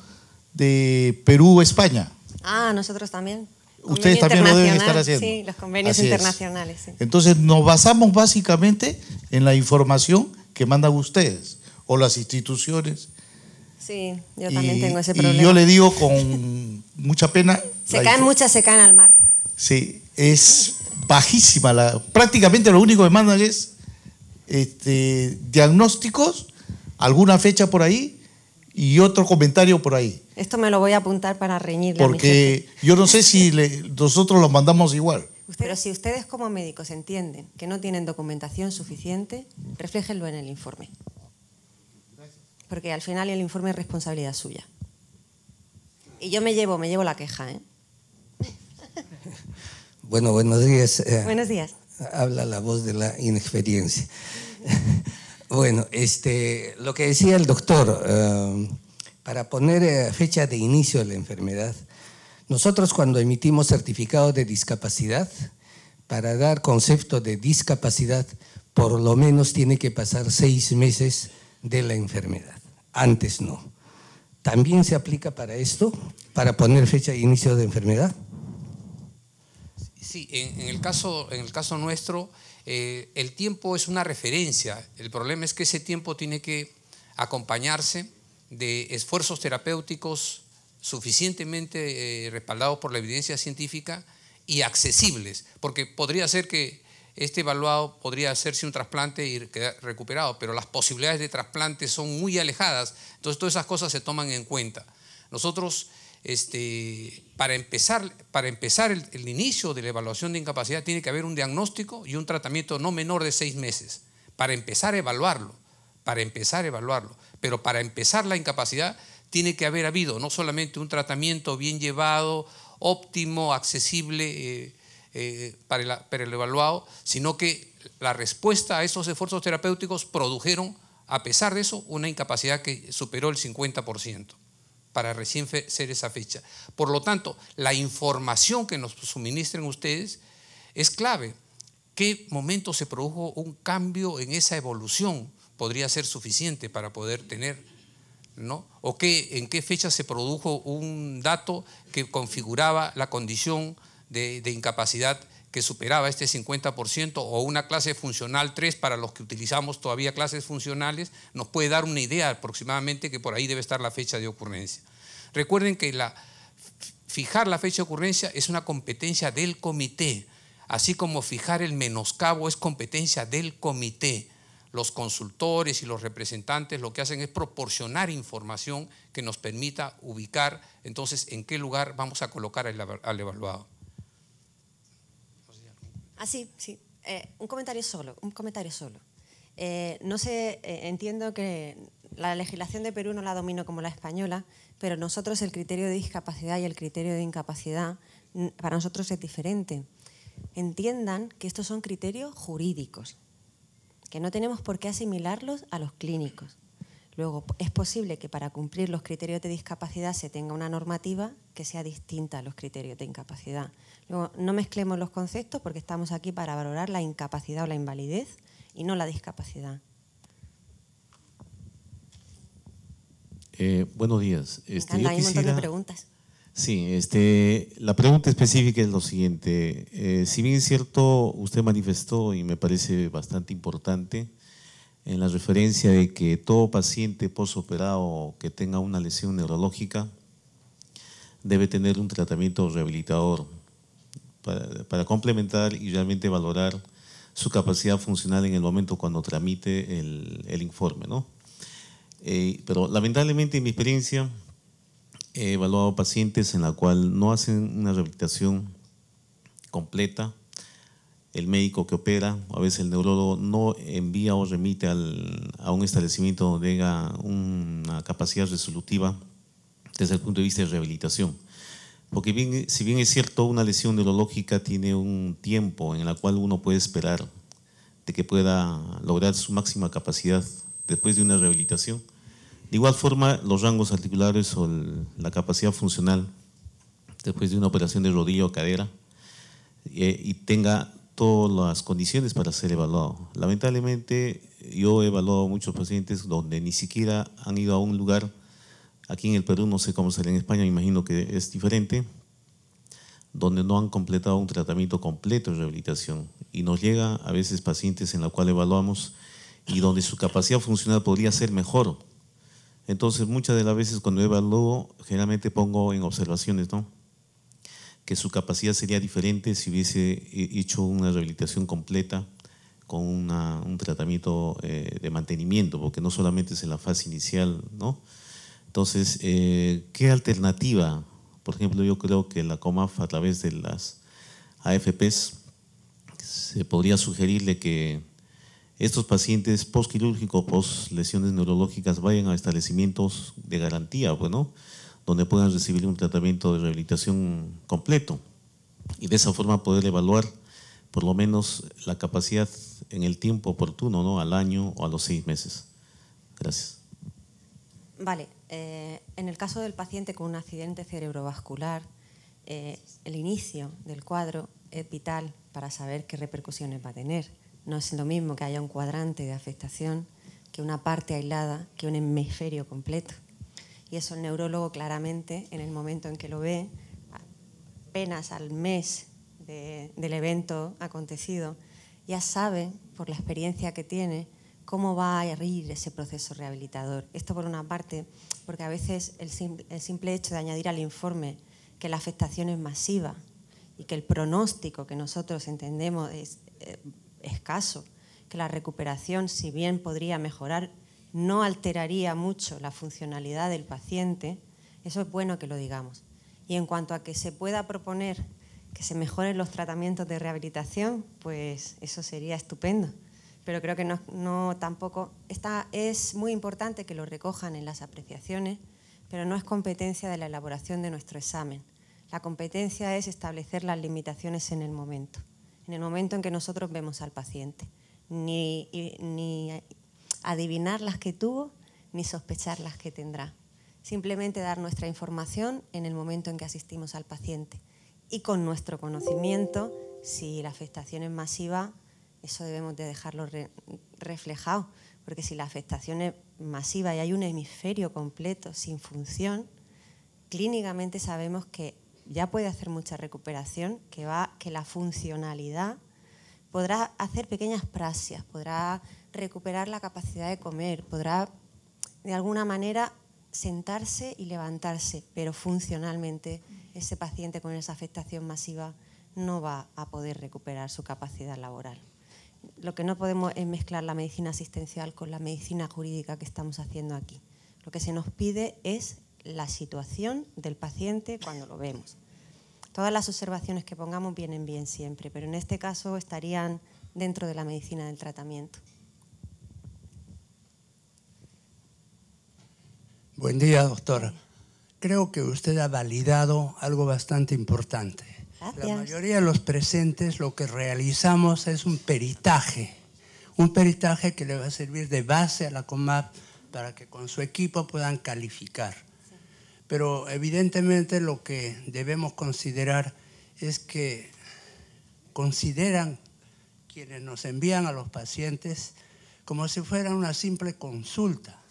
de Perú-España. Ah, nosotros también. Ustedes también lo deben estar haciendo. Sí, los convenios Así internacionales. Sí. Entonces nos basamos básicamente en la información que mandan ustedes o las instituciones. Sí, yo también tengo ese problema. Y yo le digo con mucha pena. Muchas se caen al mar. Sí, es bajísima. Prácticamente lo único que mandan es diagnósticos, alguna fecha por ahí y otro comentario por ahí. Esto me lo voy a apuntar para reñirle a mi Porque yo no sé si nosotros lo mandamos igual. Pero si ustedes como médicos entienden que no tienen documentación suficiente, refléjenlo en el informe. Porque al final el informe es responsabilidad suya. Y yo me llevo la queja, ¿eh? Bueno, buenos días. Buenos días. Habla la voz de la inexperiencia. Bueno, lo que decía el doctor, para poner fecha de inicio de la enfermedad, nosotros cuando emitimos certificado de discapacidad, para dar concepto de discapacidad, por lo menos tiene que pasar 6 meses de la enfermedad. Antes no. ¿También se aplica para esto, para poner fecha de inicio de enfermedad? Sí, en el caso nuestro, el tiempo es una referencia. El problema es que ese tiempo tiene que acompañarse de esfuerzos terapéuticos suficientemente respaldados por la evidencia científica y accesibles, porque podría ser que este evaluado podría hacerse un trasplante y quedar recuperado, pero las posibilidades de trasplante son muy alejadas, entonces todas esas cosas se toman en cuenta. Nosotros, para empezar el inicio de la evaluación de incapacidad tiene que haber un diagnóstico y un tratamiento no menor de 6 meses, para empezar a evaluarlo, pero para empezar la incapacidad tiene que haber habido no solamente un tratamiento bien llevado, óptimo, accesible para el evaluado, sino que la respuesta a esos esfuerzos terapéuticos produjeron, a pesar de eso, una incapacidad que superó el 50% para recién ser esa fecha. Por lo tanto, la información que nos suministren ustedes es clave. ¿Qué momento se produjo un cambio en esa evolución? Podría ser suficiente para poder tener, ¿no? O en qué fecha se produjo un dato que configuraba la condición de incapacidad que superaba este 50%, o una clase funcional 3 para los que utilizamos todavía clases funcionales, nos puede dar una idea aproximadamente que por ahí debe estar la fecha de ocurrencia. Recuerden que fijar la fecha de ocurrencia es una competencia del comité, así como fijar el menoscabo es competencia del comité. Los consultores y los representantes lo que hacen es proporcionar información que nos permita ubicar entonces en qué lugar vamos a colocar al evaluado. Sí. Un comentario solo. No sé, entiendo que la legislación de Perú no la domino como la española, pero nosotros el criterio de discapacidad y el criterio de incapacidad para nosotros es diferente. Entiendan que estos son criterios jurídicos, que no tenemos por qué asimilarlos a los clínicos. Luego, es posible que para cumplir los criterios de discapacidad se tenga una normativa que sea distinta a los criterios de incapacidad. Luego, no mezclemos los conceptos porque estamos aquí para valorar la incapacidad o la invalidez y no la discapacidad. Buenos días. Hay un montón de preguntas. Sí, la pregunta específica es lo siguiente. Si bien es cierto, usted manifestó, y me parece bastante importante, en la referencia de que todo paciente postoperado que tenga una lesión neurológica debe tener un tratamiento rehabilitador para complementar y realmente valorar su capacidad funcional en el momento cuando tramite el informe, ¿no? Pero lamentablemente en mi experiencia he evaluado pacientes en la cual no hacen una rehabilitación completa. El médico que opera, a veces el neurólogo, no envía o remite a un establecimiento donde tenga una capacidad resolutiva desde el punto de vista de rehabilitación. Porque si bien es cierto, una lesión neurológica tiene un tiempo en el cual uno puede esperar de que pueda lograr su máxima capacidad después de una rehabilitación. De igual forma, los rangos articulares o la capacidad funcional después de una operación de rodilla o cadera y tenga todas las condiciones para ser evaluado. Lamentablemente, yo he evaluado muchos pacientes donde ni siquiera han ido a un lugar, aquí en el Perú, no sé cómo será en España, me imagino que es diferente, donde no han completado un tratamiento completo de rehabilitación. Y nos llega a veces pacientes en los cuales evaluamos y donde su capacidad funcional podría ser mejor. Entonces, muchas de las veces cuando evalúo, generalmente pongo en observaciones, ¿no?, que su capacidad sería diferente si hubiese hecho una rehabilitación completa con un tratamiento de mantenimiento, porque no solamente es en la fase inicial, ¿no? Entonces, ¿qué alternativa? Por ejemplo, yo creo que la COMAF, a través de las AFPs, se podría sugerirle que estos pacientes postquirúrgicos, post lesiones neurológicas, vayan a establecimientos de garantía, pues, ¿no?, donde puedan recibir un tratamiento de rehabilitación completo y de esa forma poder evaluar por lo menos la capacidad en el tiempo oportuno, ¿no?, al año o a los 6 meses. Gracias. Vale, en el caso del paciente con un accidente cerebrovascular, el inicio del cuadro es vital para saber qué repercusiones va a tener. No es lo mismo que haya un cuadrante de afectación que una parte aislada, que un hemisferio completo. Y eso el neurólogo claramente, en el momento en que lo ve, apenas al mes del evento acontecido, ya sabe, por la experiencia que tiene, cómo va a ir ese proceso rehabilitador. Esto por una parte, porque a veces el simple hecho de añadir al informe que la afectación es masiva y que el pronóstico que nosotros entendemos es escaso, que la recuperación, si bien podría mejorar, no alteraría mucho la funcionalidad del paciente, eso es bueno que lo digamos. Y en cuanto a que se pueda proponer que se mejoren los tratamientos de rehabilitación, pues eso sería estupendo. Pero creo que no tampoco es muy importante que lo recojan en las apreciaciones, pero no es competencia de la elaboración de nuestro examen. La competencia es establecer las limitaciones en el momento en que nosotros vemos al paciente. Ni adivinar las que tuvo, ni sospechar las que tendrá. Simplemente dar nuestra información en el momento en que asistimos al paciente. Y con nuestro conocimiento, si la afectación es masiva, eso debemos de dejarlo reflejado, porque si la afectación es masiva y hay un hemisferio completo sin función, clínicamente sabemos que ya puede hacer mucha recuperación, que la funcionalidad podrá hacer pequeñas praxias, podrá recuperar la capacidad de comer, podrá de alguna manera sentarse y levantarse, pero funcionalmente ese paciente con esa afectación masiva no va a poder recuperar su capacidad laboral. Lo que no podemos es mezclar la medicina asistencial con la medicina jurídica que estamos haciendo aquí. Lo que se nos pide es la situación del paciente cuando lo vemos. Todas las observaciones que pongamos vienen bien siempre, pero en este caso estarían dentro de la medicina del tratamiento. Buen día, doctora. Creo que usted ha validado algo bastante importante. Gracias. La mayoría de los presentes lo que realizamos es un peritaje que le va a servir de base a la COMAF para que con su equipo puedan calificar. Pero evidentemente lo que debemos considerar es que consideran quienes nos envían a los pacientes como si fuera una simple consulta,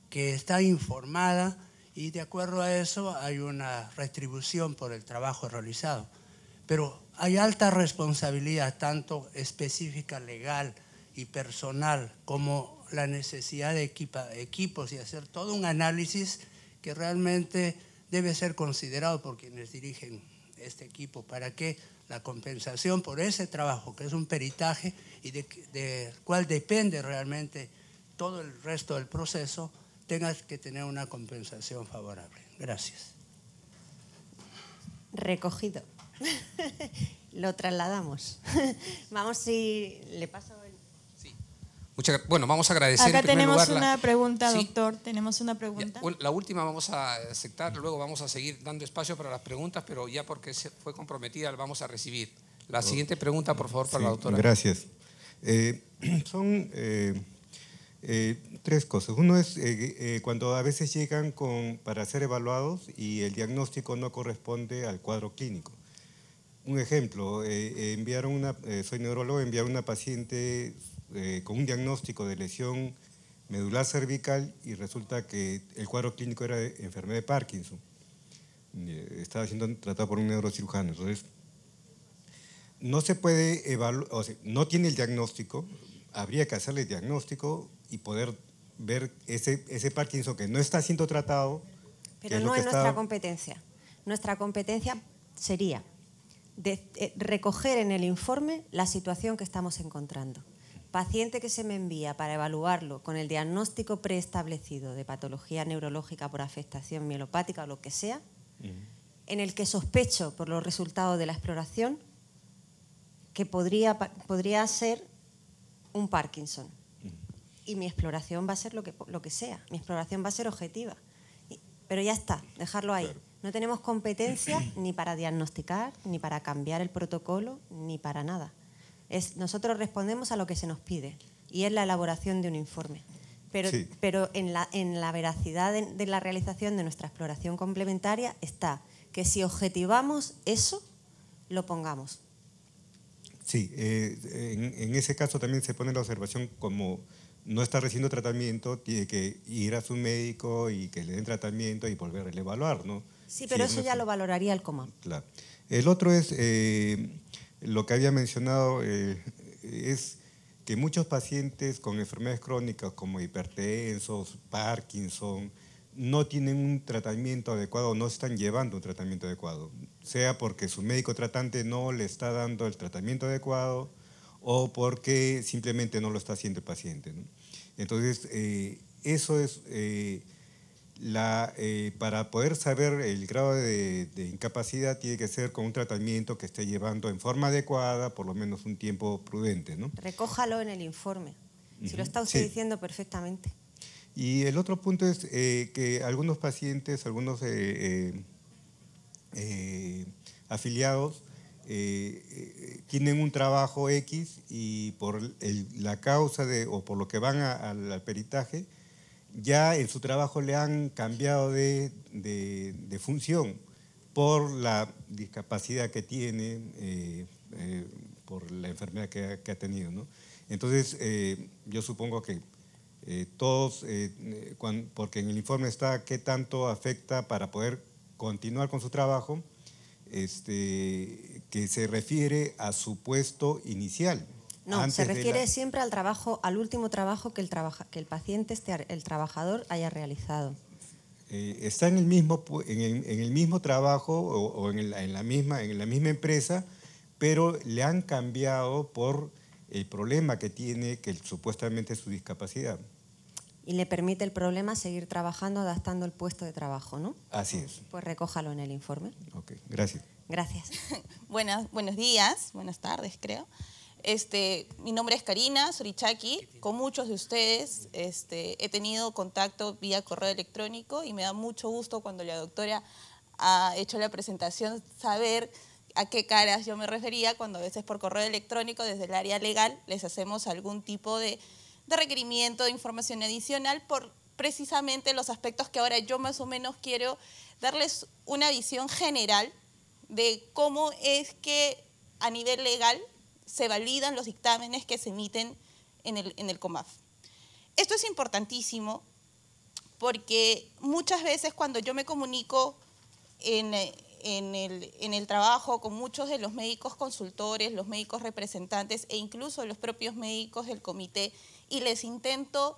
que está informada y de acuerdo a eso hay una retribución por el trabajo realizado. Pero hay alta responsabilidad, tanto específica, legal y personal, como la necesidad de equipos y hacer todo un análisis que realmente debe ser considerado por quienes dirigen este equipo para que la compensación por ese trabajo, que es un peritaje y del cual depende realmente todo el resto del proceso, tenga que tener una compensación favorable. Gracias. Recogido. Lo trasladamos. Vamos, si le paso el... Bueno, vamos a agradecer Acá en primer tenemos lugar una pregunta, ¿Sí? doctor. Tenemos una pregunta. La última vamos a aceptar, luego vamos a seguir dando espacio para las preguntas, pero ya porque se fue comprometida la vamos a recibir. La siguiente pregunta, por favor, para la doctora. Gracias. Son tres cosas. Uno es cuando a veces llegan para ser evaluados y el diagnóstico no corresponde al cuadro clínico. Un ejemplo, soy neurólogo, enviaron una paciente con un diagnóstico de lesión medular cervical y resulta que el cuadro clínico era de enfermedad de Parkinson. Estaba siendo tratado por un neurocirujano. Entonces, no se puede evaluar, o sea, no tiene el diagnóstico, habría que hacerle el diagnóstico y poder ver ese Parkinson que no está siendo tratado. Pero no es nuestra competencia. Nuestra competencia sería recoger en el informe la situación que estamos encontrando. Paciente que se me envía para evaluarlo con el diagnóstico preestablecido de patología neurológica por afectación mielopática o lo que sea, en el que sospecho por los resultados de la exploración que podría ser un Parkinson. Y mi exploración va a ser lo que sea, mi exploración va a ser objetiva. Pero ya está, dejarlo ahí. No tenemos competencia ni para diagnosticar, ni para cambiar el protocolo, ni para nada. Nosotros respondemos a lo que se nos pide y es la elaboración de un informe. Pero en la veracidad de la realización de nuestra exploración complementaria está que si objetivamos eso, lo pongamos. Sí, en ese caso también se pone la observación como no está recibiendo tratamiento, tiene que ir a su médico y que le den tratamiento y volver a evaluar, ¿no? Sí, pero eso ya lo valoraría el COMAP. Claro. El otro es, lo que había mencionado, es que muchos pacientes con enfermedades crónicas como hipertensos, Parkinson, no tienen un tratamiento adecuado, no están llevando un tratamiento adecuado, sea porque su médico tratante no le está dando el tratamiento adecuado o porque simplemente no lo está haciendo el paciente, ¿no? Entonces, eso es para poder saber el grado de incapacidad tiene que ser con un tratamiento que esté llevando en forma adecuada, por lo menos un tiempo prudente, ¿no? Recójalo en el informe, si lo está usted diciendo perfectamente. Y el otro punto es que algunos pacientes, algunos afiliados, tienen un trabajo X y por la causa o por lo que van al peritaje, ya en su trabajo le han cambiado de función por la discapacidad que tiene, por la enfermedad que ha tenido, ¿no? Entonces, yo supongo que todos, porque en el informe está qué tanto afecta para poder continuar con su trabajo, que se refiere a su puesto inicial. No, se refiere siempre al trabajo, al último trabajo que el paciente, el trabajador, haya realizado. Está en el mismo trabajo o en la misma empresa, pero le han cambiado por el problema que tiene, que supuestamente es su discapacidad. Y le permite el problema seguir trabajando, adaptando el puesto de trabajo, ¿no? Así es. Pues recójalo en el informe. Ok, gracias. Gracias. Buenos días, buenas tardes, creo. Mi nombre es Karina Sorichaki. Con muchos de ustedes he tenido contacto vía correo electrónico y me da mucho gusto cuando la doctora ha hecho la presentación saber a qué caras yo me refería cuando a veces por correo electrónico desde el área legal les hacemos algún tipo de requerimiento de información adicional por precisamente los aspectos que ahora yo más o menos quiero darles una visión general de cómo es que a nivel legal se validan los dictámenes que se emiten en el COMAF. Esto es importantísimo porque muchas veces cuando yo me comunico en el trabajo con muchos de los médicos consultores, los médicos representantes e incluso los propios médicos del comité y les intento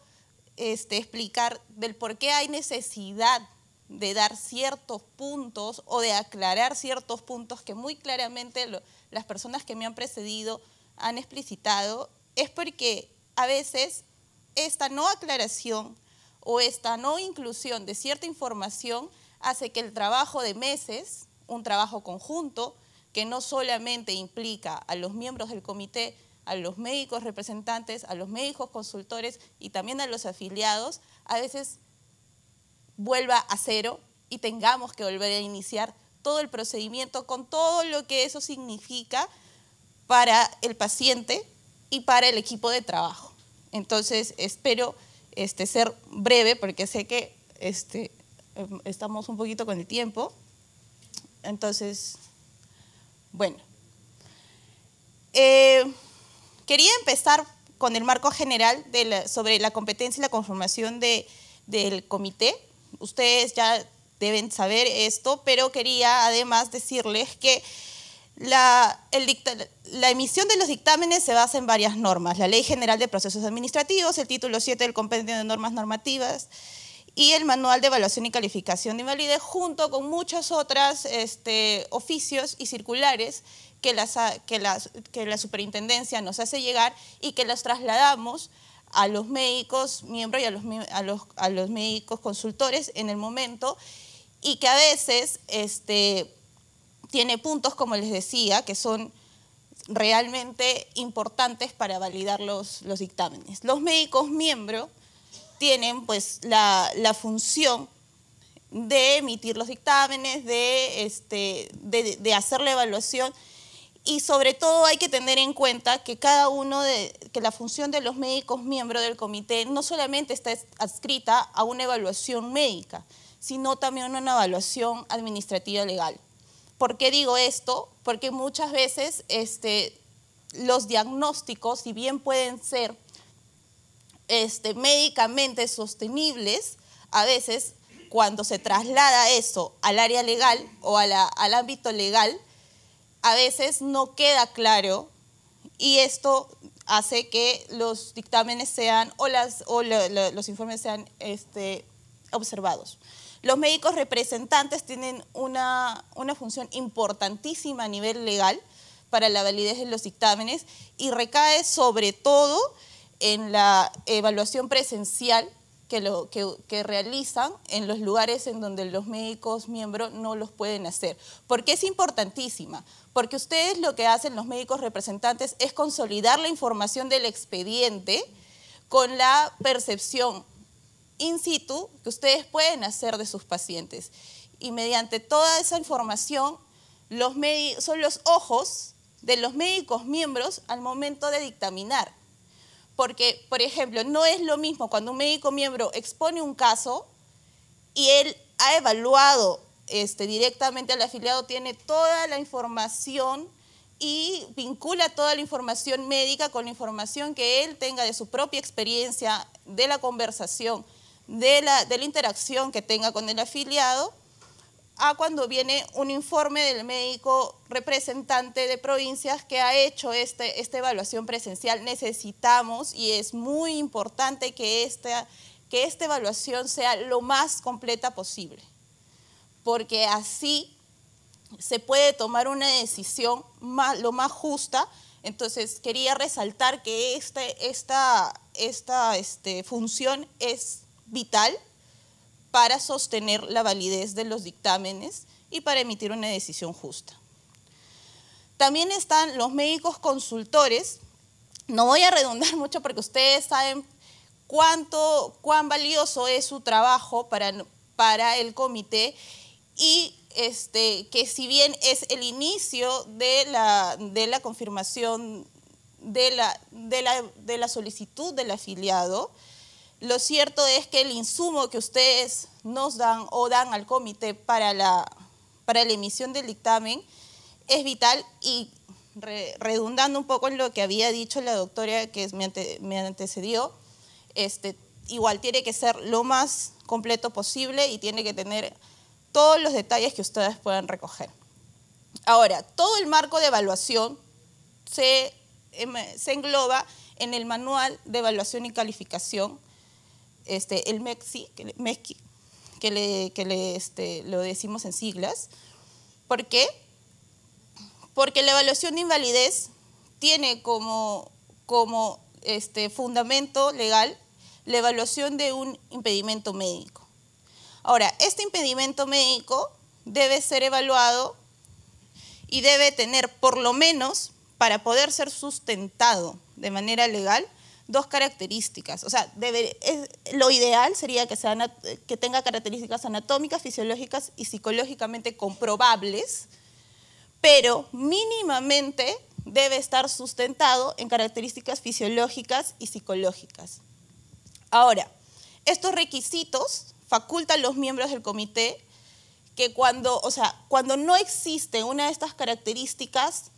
explicar del por qué hay necesidad de dar ciertos puntos o de aclarar ciertos puntos que muy claramente las personas que me han precedido han explicitado, es porque a veces esta no aclaración o esta no inclusión de cierta información hace que el trabajo de meses, un trabajo conjunto, que no solamente implica a los miembros del comité, a los médicos representantes, a los médicos consultores y también a los afiliados, a veces vuelva a cero y tengamos que volver a iniciar todo el procedimiento con todo lo que eso significa para el paciente y para el equipo de trabajo. Entonces, espero ser breve porque sé que estamos un poquito con el tiempo. Entonces, bueno. Quería empezar con el marco general sobre la competencia y la conformación del comité. Ustedes ya deben saber esto, pero quería además decirles que la emisión de los dictámenes se basa en varias normas. La Ley General de Procesos Administrativos, el título 7 del Compendio de Normas Normativas y el Manual de Evaluación y Calificación de Invalidez, junto con muchos otros oficios y circulares que la superintendencia nos hace llegar y que los trasladamos a los médicos miembros y a los médicos consultores en el momento, y que a veces tiene puntos, como les decía, que son realmente importantes para validar los dictámenes. Los médicos miembros tienen pues la función de emitir los dictámenes, de hacer la evaluación, y sobre todo hay que tener en cuenta que que la función de los médicos miembros del comité no solamente está adscrita a una evaluación médica, sino también a una evaluación administrativa legal. ¿Por qué digo esto? Porque muchas veces los diagnósticos, si bien pueden ser médicamente sostenibles, a veces cuando se traslada eso al área legal o al ámbito legal, a veces no queda claro, y esto hace que los dictámenes sean los informes sean observados. Los médicos representantes tienen una función importantísima a nivel legal para la validez de los dictámenes y recae sobre todo en la evaluación presencial que realizan en los lugares en donde los médicos miembros no los pueden hacer. ¿Por qué es importantísima? Porque ustedes lo que hacen, los médicos representantes, es consolidar la información del expediente con la percepción in situ que ustedes pueden hacer de sus pacientes. Y mediante toda esa información, son los ojos de los médicos miembros al momento de dictaminar. Porque, por ejemplo, no es lo mismo cuando un médico miembro expone un caso y él ha evaluado directamente al afiliado, tiene toda la información y vincula toda la información médica con la información que él tenga de su propia experiencia, de la conversación, de la interacción que tenga con el afiliado, a cuando viene un informe del médico representante de provincias que ha hecho esta evaluación presencial. Necesitamos, y es muy importante, que esta evaluación sea lo más completa posible, porque así se puede tomar una decisión lo más justa. Entonces, quería resaltar que esta función es vital para sostener la validez de los dictámenes y para emitir una decisión justa. También están los médicos consultores. No voy a redundar mucho porque ustedes saben cuán valioso es su trabajo para el comité, y que si bien es el inicio de la confirmación de la solicitud del afiliado, lo cierto es que el insumo que ustedes nos dan o dan al comité para la emisión del dictamen es vital, y redundando un poco en lo que había dicho la doctora que me antecedió, igual tiene que ser lo más completo posible y tiene que tener todos los detalles que ustedes puedan recoger. Ahora, todo el marco de evaluación se engloba en el Manual de Evaluación y Calificación, el MECSI, que lo decimos en siglas. ¿Por qué? Porque la evaluación de invalidez tiene como fundamento legal la evaluación de un impedimento médico. Ahora, este impedimento médico debe ser evaluado y debe tener, por lo menos, para poder ser sustentado de manera legal, 2 características. O sea, lo ideal sería que tenga características anatómicas, fisiológicas y psicológicamente comprobables, pero mínimamente debe estar sustentado en características fisiológicas y psicológicas. Ahora, estos requisitos facultan a los miembros del comité que cuando no existe una de estas características,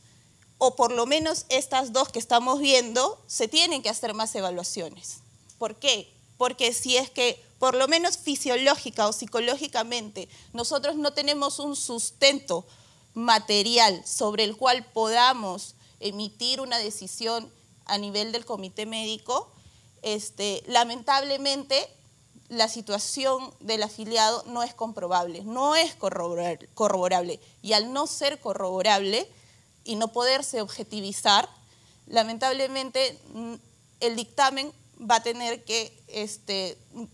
o por lo menos estas 2 que estamos viendo, se tienen que hacer más evaluaciones. ¿Por qué? Porque si es que por lo menos fisiológica o psicológicamente nosotros no tenemos un sustento material sobre el cual podamos emitir una decisión a nivel del comité médico, lamentablemente la situación del afiliado no es comprobable, no es corroborable, y al no ser corroborable y no poderse objetivizar, lamentablemente el dictamen va a tener que,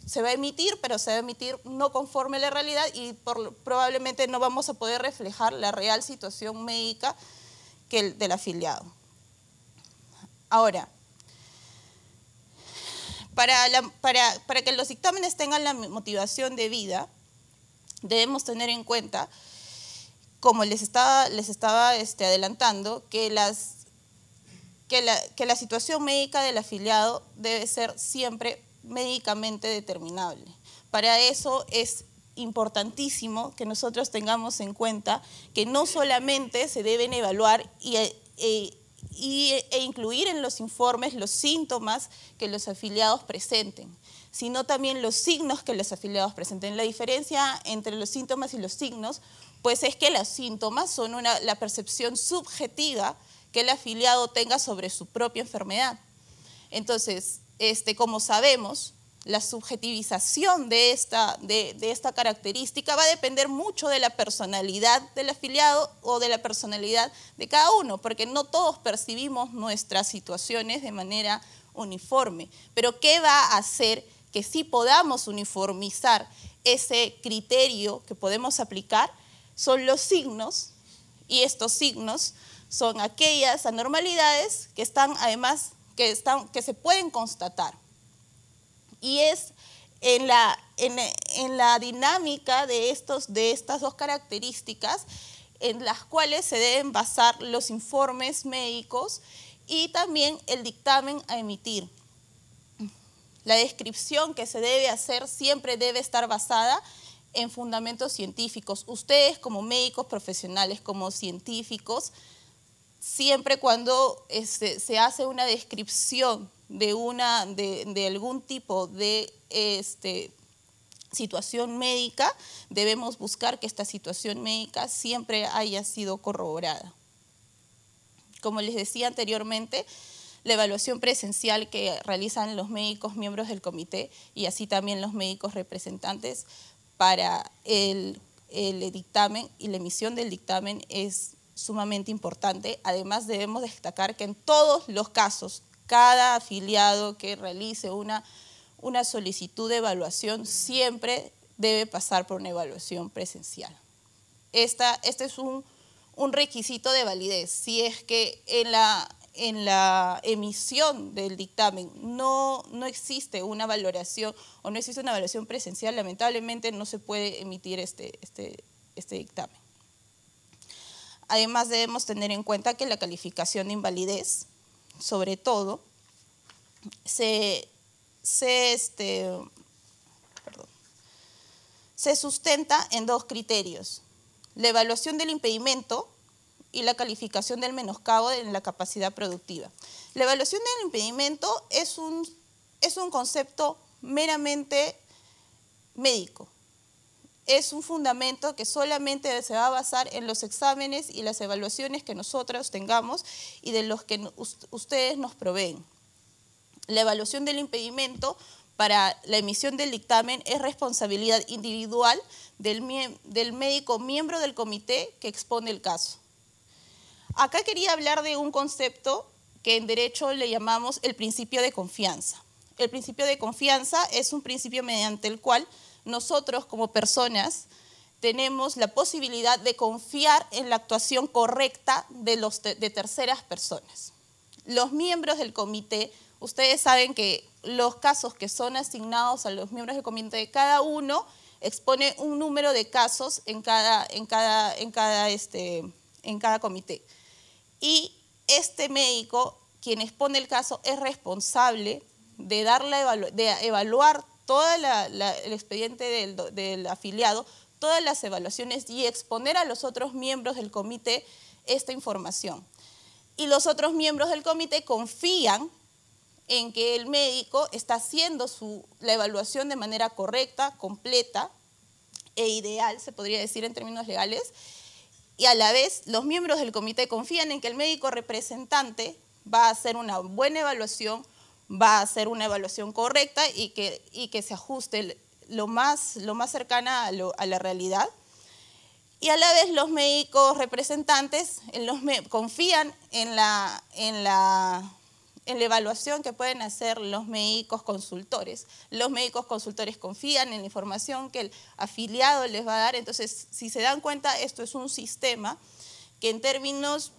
se va a emitir, pero se va a emitir no conforme a la realidad y probablemente no vamos a poder reflejar la real situación médica del afiliado. Ahora, para que los dictámenes tengan la motivación debida, debemos tener en cuenta, como les estaba adelantando, que la situación médica del afiliado debe ser siempre médicamente determinable. Para eso es importantísimo que nosotros tengamos en cuenta que no solamente se deben evaluar e incluir en los informes los síntomas que los afiliados presenten, sino también los signos que los afiliados presenten. La diferencia entre los síntomas y los signos, pues es que los síntomas son la percepción subjetiva que el afiliado tenga sobre su propia enfermedad. Entonces, como sabemos, la subjetivización de esta característica va a depender mucho de la personalidad del afiliado o de la personalidad de cada uno, porque no todos percibimos nuestras situaciones de manera uniforme. Pero ¿qué va a hacer que sí podamos uniformizar ese criterio que podemos aplicar? Son los signos, y estos signos son aquellas anormalidades que están, además, que se pueden constatar. Y es en la dinámica de estas 2 características en las cuales se deben basar los informes médicos y también el dictamen a emitir. La descripción que se debe hacer siempre debe estar basada en fundamentos científicos. Ustedes como médicos profesionales, como científicos, siempre cuando se hace una descripción de algún tipo de situación médica, debemos buscar que esta situación médica siempre haya sido corroborada. Como les decía anteriormente, la evaluación presencial que realizan los médicos miembros del comité y así también los médicos representantes para el dictamen y la emisión del dictamen es sumamente importante. Además, debemos destacar que en todos los casos, cada afiliado que realice una solicitud de evaluación siempre debe pasar por una evaluación presencial. Este es un requisito de validez. Si es que en la emisión del dictamen no existe una valoración o no existe una evaluación presencial, lamentablemente no se puede emitir este dictamen. Además, debemos tener en cuenta que la calificación de invalidez, sobre todo, se se sustenta en dos criterios: la evaluación del impedimento y la calificación del menoscabo en la capacidad productiva. La evaluación del impedimento es un concepto meramente médico. Es un fundamento que solamente se va a basar en los exámenes y las evaluaciones que nosotros tengamos y de los que ustedes nos proveen. La evaluación del impedimento para la emisión del dictamen es responsabilidad individual del médico miembro del comité que expone el caso. Acá quería hablar de un concepto que en derecho le llamamos el principio de confianza. El principio de confianza es un principio mediante el cual nosotros como personas tenemos la posibilidad de confiar en la actuación correcta de terceras personas. Los miembros del comité, ustedes saben que los casos que son asignados a los miembros del comité, cada uno expone un número de casos en cada comité. Y este médico, quien expone el caso, es responsable de evaluar todo el expediente del afiliado, todas las evaluaciones y exponer a los otros miembros del comité esta información. Y los otros miembros del comité confían en que el médico está haciendo la evaluación de manera correcta, completa e ideal, se podría decir en términos legales, y a la vez los miembros del comité confían en que el médico representante va a hacer una buena evaluación, va a hacer una evaluación correcta y que se ajuste lo más cercana a la realidad. Y a la vez los médicos representantes confían en la evaluación que pueden hacer los médicos consultores. Los médicos consultores confían en la información que el afiliado les va a dar. Entonces, si se dan cuenta, esto es un sistema que en términos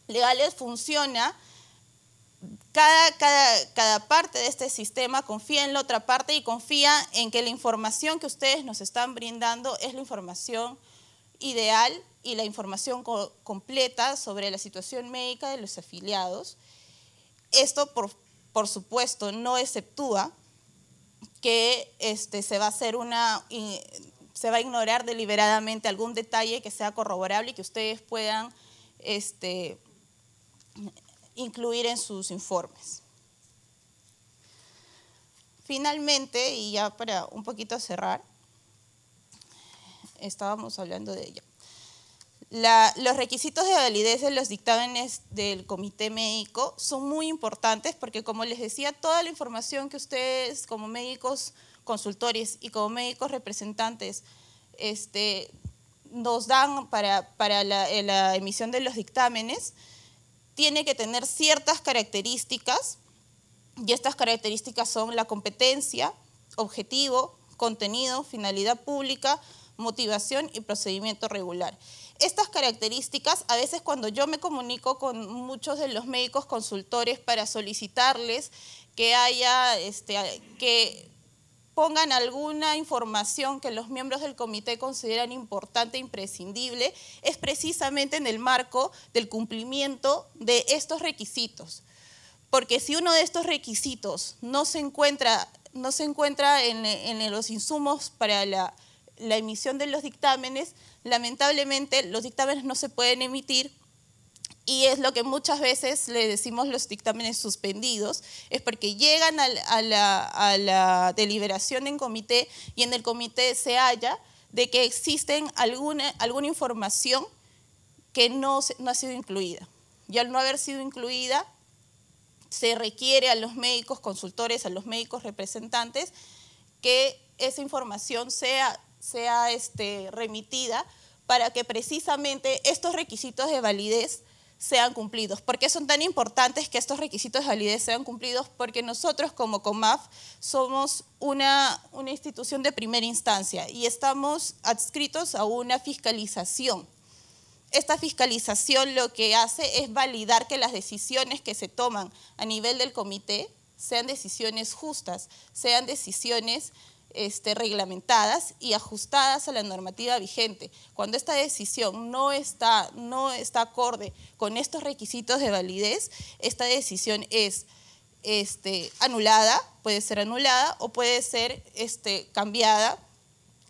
legales funciona. Cada parte de este sistema confía en la otra parte y confía en que la información que ustedes nos están brindando es la información ideal y la información completa sobre la situación médica de los afiliados. Esto, por supuesto, no exceptúa que se va a ignorar deliberadamente algún detalle que sea corroborable y que ustedes puedan incluir en sus informes. Finalmente, y ya para un poquito cerrar, estábamos hablando de ello. Los requisitos de validez de los dictámenes del comité médico son muy importantes porque, como les decía, toda la información que ustedes como médicos consultores y como médicos representantes nos dan para la emisión de los dictámenes tiene que tener ciertas características, y estas características son la competencia, objetivo, contenido, finalidad pública, motivación y procedimiento regular. Estas características, a veces cuando yo me comunico con muchos de los médicos consultores para solicitarles que pongan alguna información que los miembros del comité consideran importante e imprescindible, es precisamente en el marco del cumplimiento de estos requisitos. Porque si uno de estos requisitos no se encuentra en los insumos para la emisión de los dictámenes, lamentablemente los dictámenes no se pueden emitir, y es lo que muchas veces le decimos los dictámenes suspendidos, es porque llegan a la deliberación en comité y en el comité se halla de que existen alguna información que no ha sido incluida. Y al no haber sido incluida, se requiere a los médicos consultores, a los médicos representantes, que esa información sea remitida para que precisamente estos requisitos de validez sean cumplidos. ¿Por qué son tan importantes que estos requisitos de validez sean cumplidos? Porque nosotros como COMAF somos una institución de primera instancia y estamos adscritos a una fiscalización. Esta fiscalización lo que hace es validar que las decisiones que se toman a nivel del comité sean decisiones justas, sean decisiones reglamentadas y ajustadas a la normativa vigente. Cuando esta decisión no está acorde con estos requisitos de validez, esta decisión es anulada o puede ser cambiada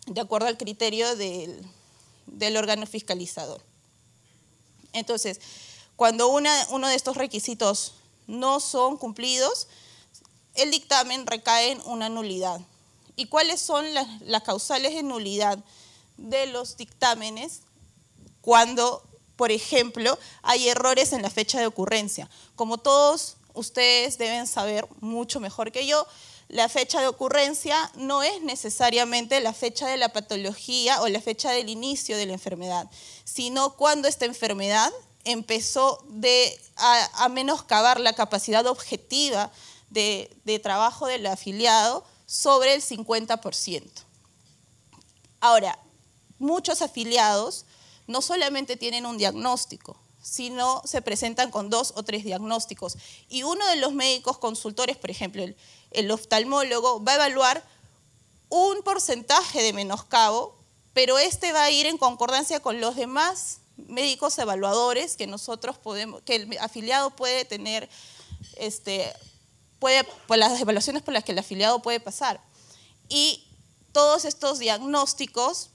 de acuerdo al criterio del órgano fiscalizador. Entonces, cuando uno de estos requisitos no son cumplidos, el dictamen recae en una nulidad. ¿Y cuáles son las causales de nulidad de los dictámenes cuando, por ejemplo, hay errores en la fecha de ocurrencia? Como todos ustedes deben saber mucho mejor que yo, la fecha de ocurrencia no es necesariamente la fecha de la patología o la fecha del inicio de la enfermedad, sino cuando esta enfermedad empezó a menoscabar la capacidad objetiva de trabajo del afiliado sobre el 50%. Ahora, muchos afiliados no solamente tienen un diagnóstico, sino se presentan con 2 o 3 diagnósticos. Y uno de los médicos consultores, por ejemplo, el oftalmólogo, va a evaluar un porcentaje de menoscabo, pero va a ir en concordancia con los demás médicos evaluadores que el afiliado puede tener, por las evaluaciones por las que el afiliado puede pasar. Y todos estos diagnósticos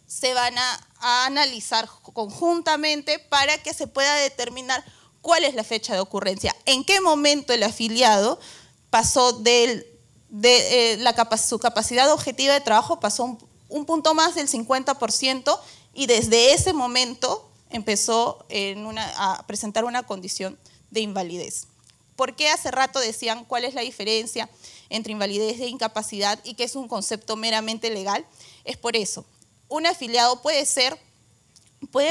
se van a analizar conjuntamente para que se pueda determinar cuál es la fecha de ocurrencia, en qué momento el afiliado pasó su capacidad objetiva de trabajo, pasó un punto más del 50%, y desde ese momento empezó a presentar una condición de invalidez. ¿Por qué hace rato decían cuál es la diferencia entre invalidez e incapacidad y que es un concepto meramente legal? Es por eso. Un afiliado puede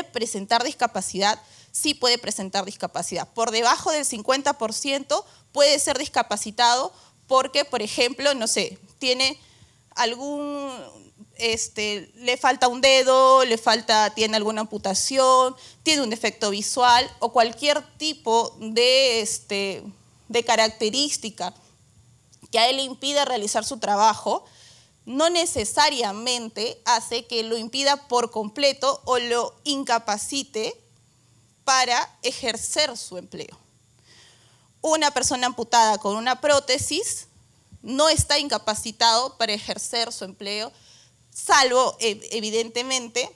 presentar discapacidad, sí puede presentar discapacidad. Por debajo del 50% puede ser discapacitado porque, por ejemplo, no sé, tiene le falta un dedo, tiene alguna amputación, tiene un defecto visual o cualquier tipo de característica que a él le impida realizar su trabajo, no necesariamente hace que lo impida por completo o lo incapacite para ejercer su empleo. Una persona amputada con una prótesis no está incapacitado para ejercer su empleo, salvo evidentemente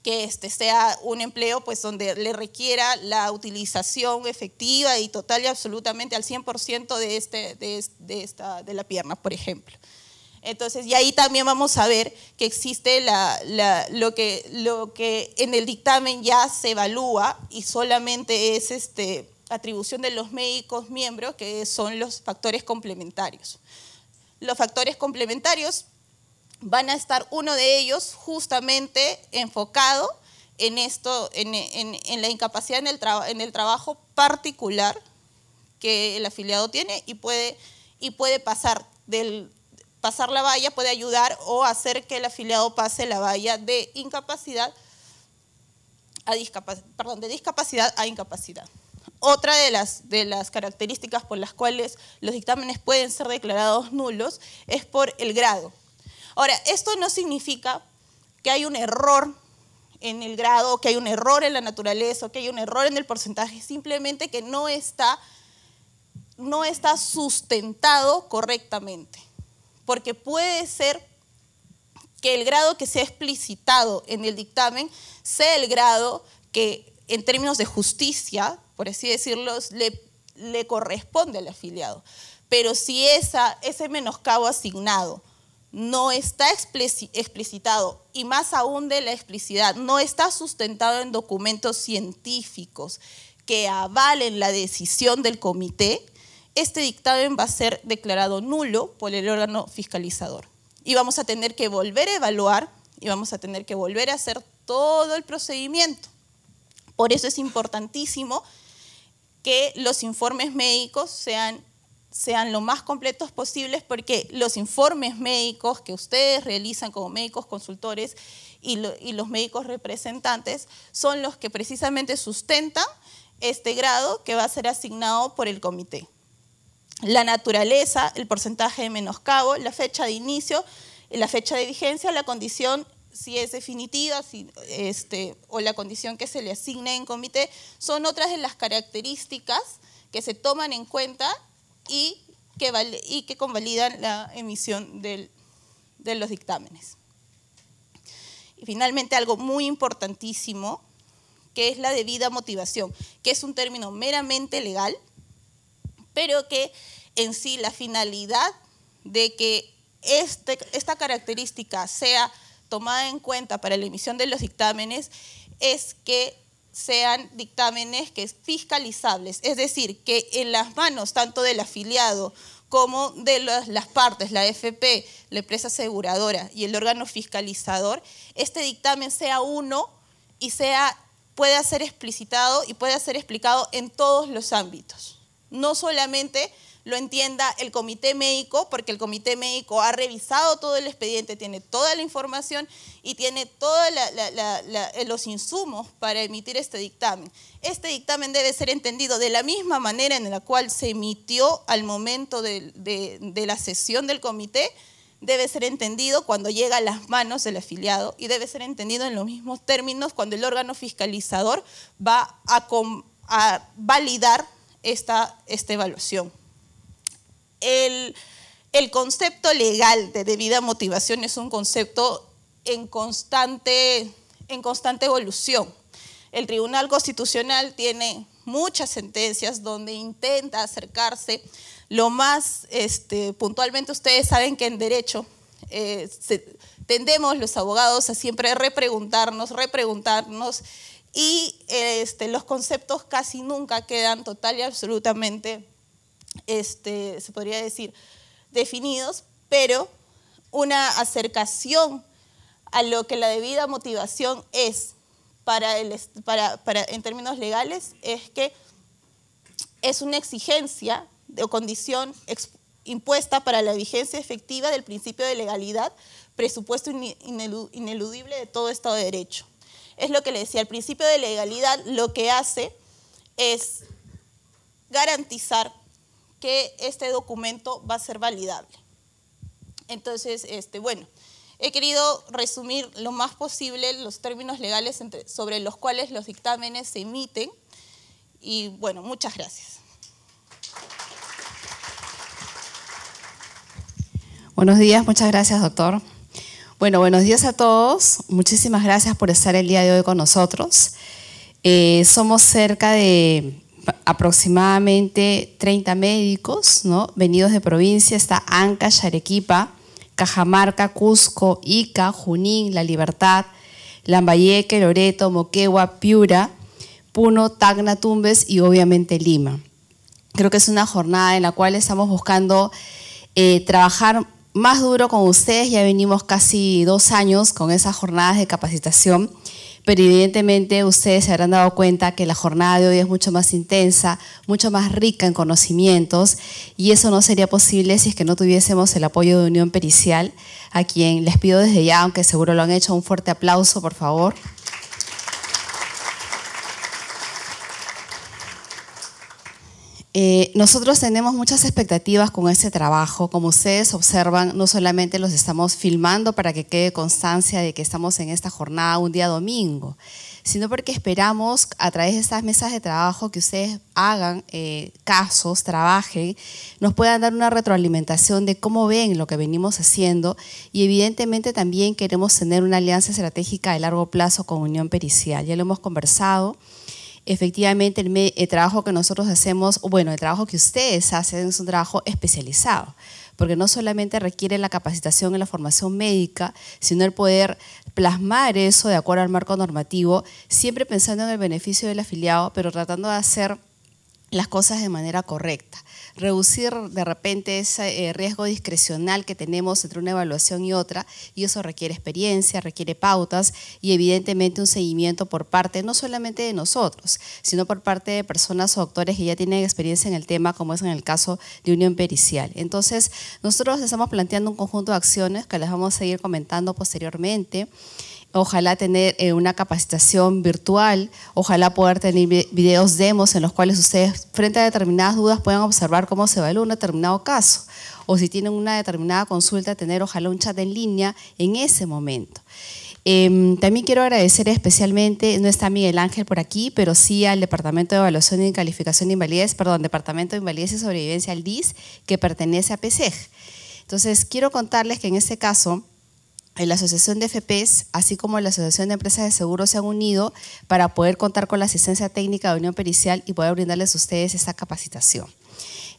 que sea un empleo pues, donde le requiera la utilización efectiva y total y absolutamente al 100% de la pierna, por ejemplo. Entonces, y ahí también vamos a ver que existe lo que en el dictamen ya se evalúa y solamente es atribución de los médicos miembros, que son los factores complementarios. Los factores complementarios van a estar, uno de ellos justamente enfocado en la incapacidad en el trabajo particular que el afiliado tiene y puede pasar la valla, puede ayudar o hacer que el afiliado pase la valla de discapacidad a incapacidad. Otra de las características por las cuales los dictámenes pueden ser declarados nulos es por el grado. Ahora, esto no significa que hay un error en el grado, que hay un error en la naturaleza, que hay un error en el porcentaje, simplemente que no está sustentado correctamente. Porque puede ser que el grado que sea explicitado en el dictamen sea el grado que en términos de justicia, por así decirlo, le corresponde al afiliado. Pero si ese menoscabo asignado no está explicitado, y más aún de la explicidad, no está sustentado en documentos científicos que avalen la decisión del comité, este dictamen va a ser declarado nulo por el órgano fiscalizador. Y vamos a tener que volver a evaluar y vamos a tener que volver a hacer todo el procedimiento. Por eso es importantísimo que los informes médicos sean lo más completos posibles, porque los informes médicos que ustedes realizan como médicos consultores y los médicos representantes son los que precisamente sustentan este grado que va a ser asignado por el comité. La naturaleza, el porcentaje de menoscabo, la fecha de inicio, la fecha de vigencia, la condición, si es definitiva o la condición que se le asigne en comité, son otras de las características que se toman en cuenta y que convalidan la emisión de los dictámenes. Y finalmente, algo muy importantísimo, que es la debida motivación, que es un término meramente legal, pero que en sí la finalidad de que esta característica sea tomada en cuenta para la emisión de los dictámenes es que sean dictámenes que fiscalizables, es decir, que en las manos tanto del afiliado como de las partes, la AFP, la empresa aseguradora y el órgano fiscalizador, este dictamen sea uno y pueda ser explicitado y pueda ser explicado en todos los ámbitos. No solamente lo entienda el comité médico, porque el comité médico ha revisado todo el expediente, tiene toda la información y tiene todos los insumos para emitir este dictamen. Este dictamen debe ser entendido de la misma manera en la cual se emitió al momento de la sesión del comité, debe ser entendido cuando llega a las manos del afiliado y debe ser entendido en los mismos términos cuando el órgano fiscalizador va a validar esta evaluación. El concepto legal de debida motivación es un concepto en constante evolución. El Tribunal Constitucional tiene muchas sentencias donde intenta acercarse lo más puntualmente. Ustedes saben que en derecho tendemos los abogados a siempre repreguntarnos y los conceptos casi nunca quedan total y absolutamente se podría decir, definidos, pero una acercación a lo que la debida motivación es en términos legales es que es una exigencia o condición impuesta para la vigencia efectiva del principio de legalidad, presupuesto ineludible de todo Estado de Derecho. Es lo que le decía, el principio de legalidad lo que hace es garantizar que este documento va a ser validable. Entonces, bueno, he querido resumir lo más posible los términos legales sobre los cuales los dictámenes se emiten y, bueno, muchas gracias. Buenos días, muchas gracias, doctor. Bueno, buenos días a todos. Muchísimas gracias por estar el día de hoy con nosotros. Somos cerca de aproximadamente 30 médicos, ¿no?, venidos de provincia. Está Ancash, Arequipa, Cajamarca, Cusco, Ica, Junín, La Libertad, Lambayeque, Loreto, Moquegua, Piura, Puno, Tacna, Tumbes y obviamente Lima. Creo que es una jornada en la cual estamos buscando trabajar más duro con ustedes. Ya venimos casi 2 años con esas jornadas de capacitación, pero evidentemente ustedes se habrán dado cuenta que la jornada de hoy es mucho más intensa, mucho más rica en conocimientos, y eso no sería posible si es que no tuviésemos el apoyo de Unión Pericial, a quien les pido desde ya, aunque seguro lo han hecho, un fuerte aplauso, por favor. Nosotros tenemos muchas expectativas con este trabajo. Como ustedes observan, no solamente los estamos filmando para que quede constancia de que estamos en esta jornada un día domingo, sino porque esperamos a través de estas mesas de trabajo que ustedes hagan casos, trabajen, nos puedan dar una retroalimentación de cómo ven lo que venimos haciendo, y evidentemente también queremos tener una alianza estratégica de largo plazo con Unión Pericial. Ya lo hemos conversado. Efectivamente, el trabajo que nosotros hacemos, bueno, el trabajo que ustedes hacen es un trabajo especializado, porque no solamente requiere la capacitación y la formación médica, sino el poder plasmar eso de acuerdo al marco normativo, siempre pensando en el beneficio del afiliado, pero tratando de hacer las cosas de manera correcta. Reducir de repente ese riesgo discrecional que tenemos entre una evaluación y otra, y eso requiere experiencia, requiere pautas y evidentemente un seguimiento por parte no solamente de nosotros, sino por parte de personas o doctores que ya tienen experiencia en el tema, como es en el caso de Unión Pericial. Entonces, nosotros estamos planteando un conjunto de acciones que les vamos a seguir comentando posteriormente. Ojalá tener una capacitación virtual, ojalá poder tener videos demos en los cuales ustedes, frente a determinadas dudas, puedan observar cómo se evalúa un determinado caso. O si tienen una determinada consulta, tener ojalá un chat en línea en ese momento. También quiero agradecer especialmente, no está Miguel Ángel por aquí, pero sí al Departamento de Evaluación y Calificación de Invalidez, Departamento de Invalidez y Sobrevivencia al DIS, que pertenece a PSEG. Entonces, quiero contarles que en este caso, la Asociación de FPs, así como la Asociación de Empresas de Seguros, se han unido para poder contar con la asistencia técnica de Unión Pericial y poder brindarles a ustedes esta capacitación.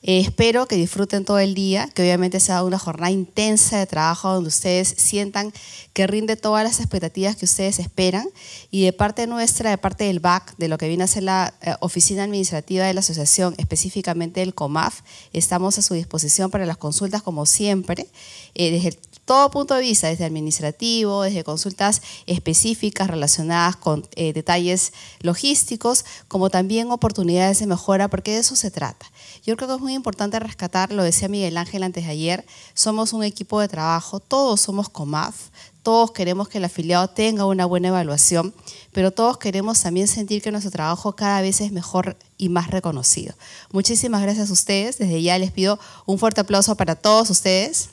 Espero que disfruten todo el día, que obviamente sea una jornada intensa de trabajo donde ustedes sientan que rinde todas las expectativas que ustedes esperan, y de parte nuestra, de parte del BAC, de lo que viene a ser la oficina administrativa de la asociación, específicamente del COMAF, estamos a su disposición para las consultas como siempre, desde todo punto de vista, desde administrativo, desde consultas específicas relacionadas con detalles logísticos, como también oportunidades de mejora, porque de eso se trata. Yo creo que es muy importante rescatar, lo decía Miguel Ángel antes de ayer, somos un equipo de trabajo, todos somos COMAF, todos queremos que el afiliado tenga una buena evaluación, pero todos queremos también sentir que nuestro trabajo cada vez es mejor y más reconocido. Muchísimas gracias a ustedes, desde ya les pido un fuerte aplauso para todos ustedes.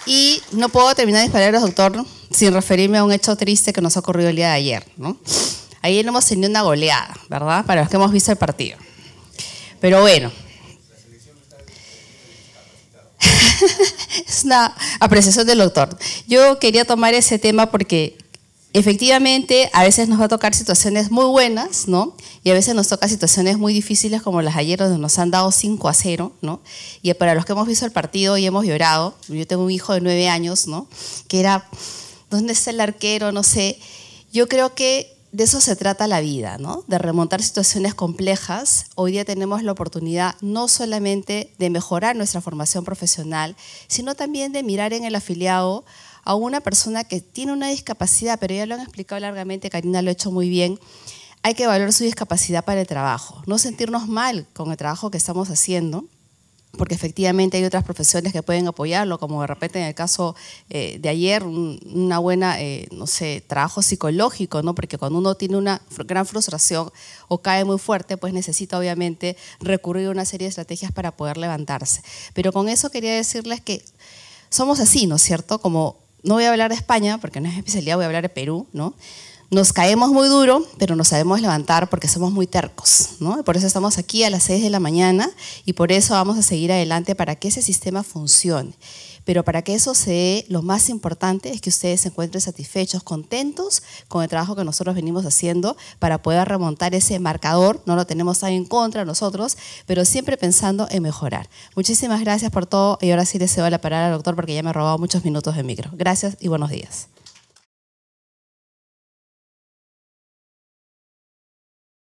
Y no puedo terminar mis palabras, doctor, sin referirme a un hecho triste que nos ha ocurrido el día de ayer, ¿no? Ayer hemos tenido una goleada, ¿verdad? Para los que hemos visto el partido. Pero bueno, es una apreciación del doctor. Yo quería tomar ese tema porque efectivamente a veces nos va a tocar situaciones muy buenas, ¿no? Y a veces nos toca situaciones muy difíciles como las de ayer, donde nos han dado 5-0, ¿no? Y para los que hemos visto el partido y hemos llorado, yo tengo un hijo de 9 años, ¿no? Que era, ¿dónde está el arquero? No sé. Yo creo que de eso se trata la vida, ¿no? De remontar situaciones complejas. Hoy día tenemos la oportunidad no solamente de mejorar nuestra formación profesional, sino también de mirar en el afiliado a una persona que tiene una discapacidad, pero ya lo han explicado largamente, Karina lo ha hecho muy bien. Hay que valorar su discapacidad para el trabajo, no sentirnos mal con el trabajo que estamos haciendo, porque efectivamente hay otras profesiones que pueden apoyarlo, como de repente en el caso de ayer, una buena, no sé, trabajo psicológico, ¿no? Porque cuando uno tiene una gran frustración o cae muy fuerte, pues necesita obviamente recurrir a una serie de estrategias para poder levantarse. Pero con eso quería decirles que somos así, ¿no es cierto? Como no voy a hablar de España, porque no es mi especialidad, voy a hablar de Perú, ¿no? Nos caemos muy duro, pero nos sabemos levantar porque somos muy tercos, ¿no? Y por eso estamos aquí a las 6 de la mañana y por eso vamos a seguir adelante para que ese sistema funcione. Pero para que eso se dé, lo más importante es que ustedes se encuentren satisfechos, contentos con el trabajo que nosotros venimos haciendo para poder remontar ese marcador. No lo tenemos tan en contra nosotros, pero siempre pensando en mejorar. Muchísimas gracias por todo y ahora sí le cedo la palabra al doctor porque ya me ha robado muchos minutos de micro. Gracias y buenos días.